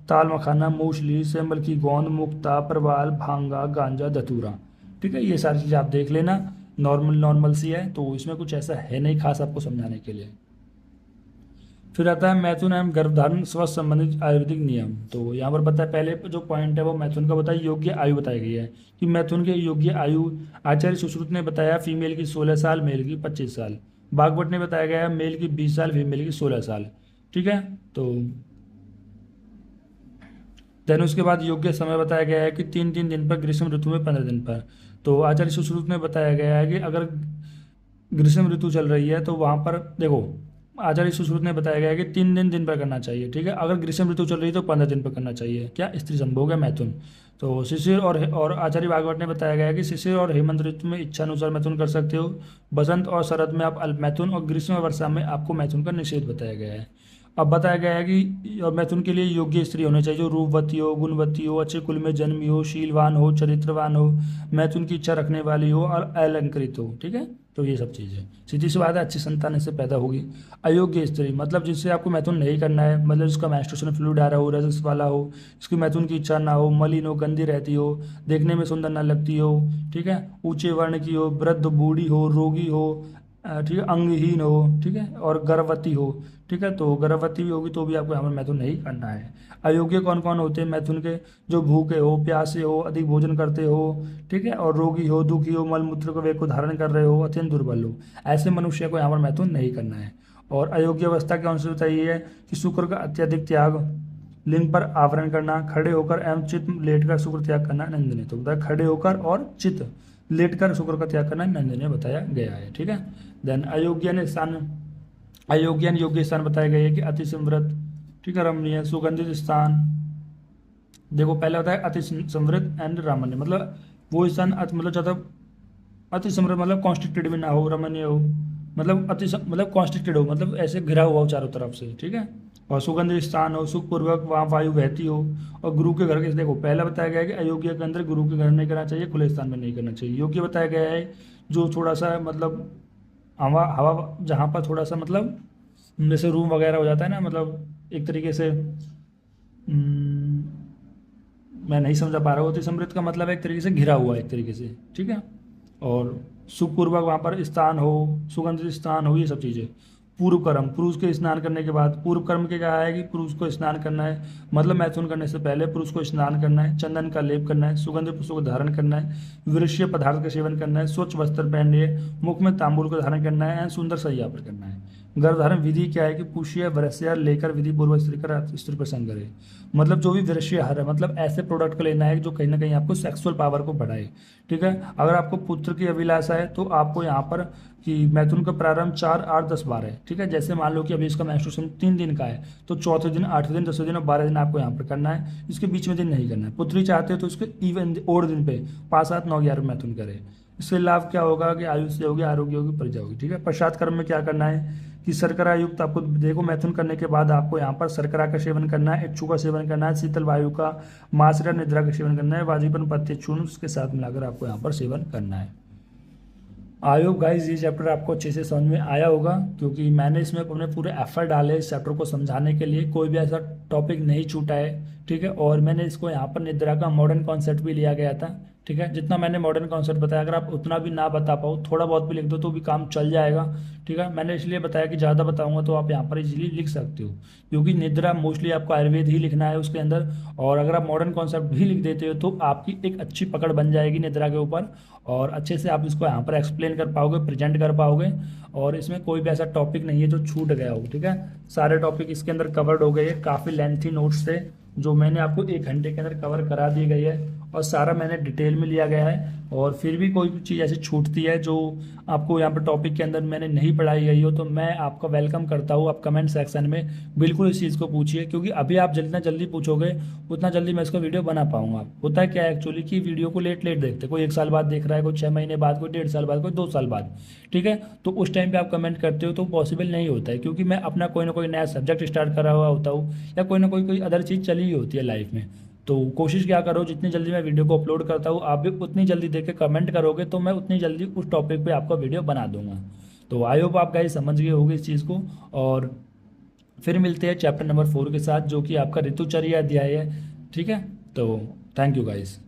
ताल मखाना, मूसली, सेम्बल की गोंद, मुक्ता, प्रवाल, भांगा, गांजा, धतूरा, ठीक है। ये सारी चीज़ आप देख लेना, नॉर्मल सी है, तो इसमें कुछ ऐसा है नहीं खास आपको समझाने के लिए। फिर आता है मैथुन एवं गर्भधारण स्वास्थ्य संबंधित आयुर्वेदिक नियम। तो यहाँ पर बताया पहले जो पॉइंट है वो मैथुन का बताया, योग्य आयु बताई गई है कि मैथुन के योग्य आयु आचार्य सुश्रुत ने बताया फीमेल की 16 साल, मेल की 25 साल। बागवट ने बताया गया मेल की 20 साल, फीमेल की 16 साल, ठीक है। तो देन उसके बाद योग्य समय बताया गया है कि 3 दिन पर, ग्रीष्म ऋतु में 15 दिन पर। तो आचार्य सुश्रुत ने बताया गया है कि अगर ग्रीष्म ऋतु चल रही है तो वहाँ पर देखो, आचार्य सुश्रुत ने बताया गया है कि 3 दिन पर करना चाहिए, ठीक है। अगर ग्रीष्म ऋतु चल रही है तो 15 दिन पर करना चाहिए। क्या स्त्री संभोग है मैथुन। तो शिशिर और आचार्य भागवत ने बताया गया है कि शिशिर और हेमंत ऋतु में इच्छा अनुसार मैथुन कर सकते हो, बसंत और शरद में आप अल्प मैथुन, और ग्रीष्म वर्षा में आपको मैथुन का निषेध बताया गया है। अब बताया गया है कि और मैथुन के लिए योग्य स्त्री होनी चाहिए जो रूपवती हो, गुणवती हो, अच्छे कुल में जन्मी हो, शीलवान हो, चरित्रवान हो, मैथुन की इच्छा रखने वाली हो और अलंकृत हो। ठीक है, तो ये सब चीज़ें सीधी सी बात है, अच्छी संतान इससे पैदा होगी। अयोग्य स्त्री मतलब जिससे आपको मैथुन नहीं करना है, मतलब जिसका मेंस्ट्रुएशन फ्लूइड आ रहा हो, रजस वाला हो, इसकी मैथुन की इच्छा ना हो, मलिन हो, गंदी रहती हो, देखने में सुंदर ना लगती हो, ठीक है, ऊंचे वर्ण की हो, वृद्ध बूढ़ी हो, रोगी हो, ठीक है, अंगहीन हो, ठीक है, और गर्भवती हो। ठीक है, तो गर्भवती भी होगी तो भी आपको यहाँ पर मैथुन नहीं करना है। अयोग्य कौन कौन होते हैं मैथुन के? जो भूखे हो, प्यासे हो, अधिक भोजन करते हो, ठीक है, और रोगी हो, दुखी हो, मलमूत्र को वेग को धारण कर रहे हो, अत्यंत दुर्बल हो, ऐसे मनुष्य को यहाँ पर मैथुन नहीं करना है। और अयोग्य अवस्था कौन सी बताइए है कि शुक्र का अत्यधिक त्याग, लिंग पर आवरण करना, खड़े होकर एवं चित लेटकर शुक्र त्याग करना नंदनीय। तो बताया खड़े होकर और चित लेटकर शुक्र का त्याग करना नंदनीय बताया गया है। ठीक है, देन अयोग्य स्थान, अयोग्य योग्य स्थान बताया गया है कि अति समृद्ध, ठीक है, रमणीय, सुगंधित स्थान। देखो पहले बताया अति समृद्ध एंड रमणीय, मतलब वो स्थान मतलब ज़्यादा अति समृद्ध मतलब कॉन्स्ट्रिक्टेड भी ना हो, रमणीय हो, मतलब मतलब कॉन्स्ट्रिक्टेड हो, मतलब ऐसे घिरा हुआ हो चारों तरफ से। ठीक है, और सुगंधित स्थान हो, सुखपूर्वक वहाँ वायु बहती हो, और गुरु के घर के, देखो पहला बताया गया है कि अयोग्य के अंदर गुरु के घर नहीं करना चाहिए, खुले स्थान में नहीं करना चाहिए। योग्य बताया गया है जो थोड़ा सा मतलब हवा हवा जहाँ पर थोड़ा सा मतलब जैसे रूम वगैरह हो जाता है ना, मतलब एक तरीके से मैं नहीं समझा पा रहा हूँ। अति समृद्ध का मतलब है एक तरीके से घिरा हुआ है एक तरीके से। ठीक है, और सुखपूर्वक वहाँ पर स्थान हो, सुगंधित स्थान हो, ये सब चीज़ें। पूर्व कर्म, पुरुष के स्नान करने के बाद, पूर्व कर्म के क्या है कि पुरुष को स्नान करना है, मतलब मैथुन करने से पहले पुरुष को स्नान करना है, चंदन का लेप करना है, सुगंधित पुष्पों को धारण करना है, वृक्षीय पदार्थ का सेवन करना है, स्वच्छ वस्त्र पहनने, मुख में तांबूल को धारण करना है, सुंदर सज्जा पर करना है। गर्भधारण विधि क्या है कि पुष्य वृष्य लेकर विधि पूर्वक स्त्री पर संग करे, मतलब जो भी वृष्य हर है, मतलब ऐसे प्रोडक्ट को लेना है जो कहीं ना कहीं आपको सेक्सुअल पावर को बढ़ाए। ठीक है, अगर आपको पुत्र की अभिलाषा है तो आपको यहाँ पर कि मैथुन का प्रारंभ 4, 8, 10, 12 है। ठीक है, जैसे मान लो कि अभी इसका मेंस्ट्रुएशन 3 दिन का है तो चौथे दिन, 8वें दिन, 10वें दिन और 12 दिन आपको यहाँ पर करना है, इसके बीच में दिन नहीं करना है। पुत्री चाहते हो तो इसके इवन ओड दिन पे 5, 7, 9, 11 मैथुन करे। इससे लाभ क्या होगा कि आयुष्य होगी, आरोग्य होगी, प्रजा होगी। ठीक है, पश्चात कर्म में क्या करना है कि शर्करा युक्त आपको देखो मैथुन करने के बाद आपको यहाँ पर शर्करा का सेवन करना है, इच्छू का सेवन करना है, शीतल वायु का, मासरा निद्रा का सेवन करना है, वाजीपन पत्ते चूर्ण उसके साथ मिलाकर आपको यहाँ पर सेवन करना है। आई होप गाइस ये चैप्टर आपको अच्छे से समझ में आया होगा, क्योंकि मैंने इसमें अपने पूरे एफर्ट डाले इस चैप्टर को समझाने के लिए, कोई भी ऐसा टॉपिक नहीं छूटा है। ठीक है, और मैंने इसको यहाँ पर निद्रा का मॉडर्न कॉन्सेप्ट भी लिया गया था। ठीक है, जितना मैंने मॉडर्न कॉन्सेप्ट बताया अगर आप उतना भी ना बता पाओ, थोड़ा बहुत भी लिख दो तो भी काम चल जाएगा। ठीक है, मैंने इसलिए बताया कि ज़्यादा बताऊंगा तो आप यहाँ पर इजीली लिख सकते हो, क्योंकि निद्रा मोस्टली आपको आयुर्वेद ही लिखना है उसके अंदर, और अगर आप मॉडर्न कॉन्सेप्ट भी लिख देते हो तो आपकी एक अच्छी पकड़ बन जाएगी निद्रा के ऊपर, और अच्छे से आप इसको यहाँ पर एक्सप्लेन कर पाओगे, प्रेजेंट कर पाओगे, और इसमें कोई भी ऐसा टॉपिक नहीं है जो छूट गया हो। ठीक है, सारे टॉपिक इसके अंदर कवर्ड हो गए हैं, काफ़ी लेंथी नोट्स थे जो मैंने आपको 1 घंटे के अंदर कवर करा दी गई है, और सारा मैंने डिटेल में लिया गया है। और फिर भी कोई भी चीज़ ऐसी छूटती है जो आपको यहाँ पर टॉपिक के अंदर मैंने नहीं पढ़ाई गई हो तो मैं आपका वेलकम करता हूँ, आप कमेंट सेक्शन में बिल्कुल इस चीज़ को पूछिए, क्योंकि अभी आप जितना जल्दी पूछोगे उतना जल्दी मैं इसका वीडियो बना पाऊंगा। होता है क्या है एक्चुअली कि वीडियो को लेट लेट देखते, कोई 1 साल बाद देख रहा है, कोई 6 महीने बाद, कोई 1.5 साल बाद, कोई 2 साल बाद। ठीक है, तो उस टाइम पे आप कमेंट करते हो तो पॉसिबल नहीं होता है, क्योंकि मैं अपना कोई ना कोई नया सब्जेक्ट स्टार्ट करा हुआ होता हूँ, या कोई ना कोई अदर चीज़ चली ही होती है लाइफ में। तो कोशिश क्या करो, जितनी जल्दी मैं वीडियो को अपलोड करता हूँ आप भी उतनी जल्दी देख के कमेंट करोगे तो मैं उतनी जल्दी उस टॉपिक पे आपका वीडियो बना दूंगा। तो आई होप आप गाइस समझ गए होगे इस चीज़ को, और फिर मिलते हैं चैप्टर नंबर 4 के साथ जो कि आपका ऋतुचर्या अध्याय है। ठीक है, तो थैंक यू गाइस।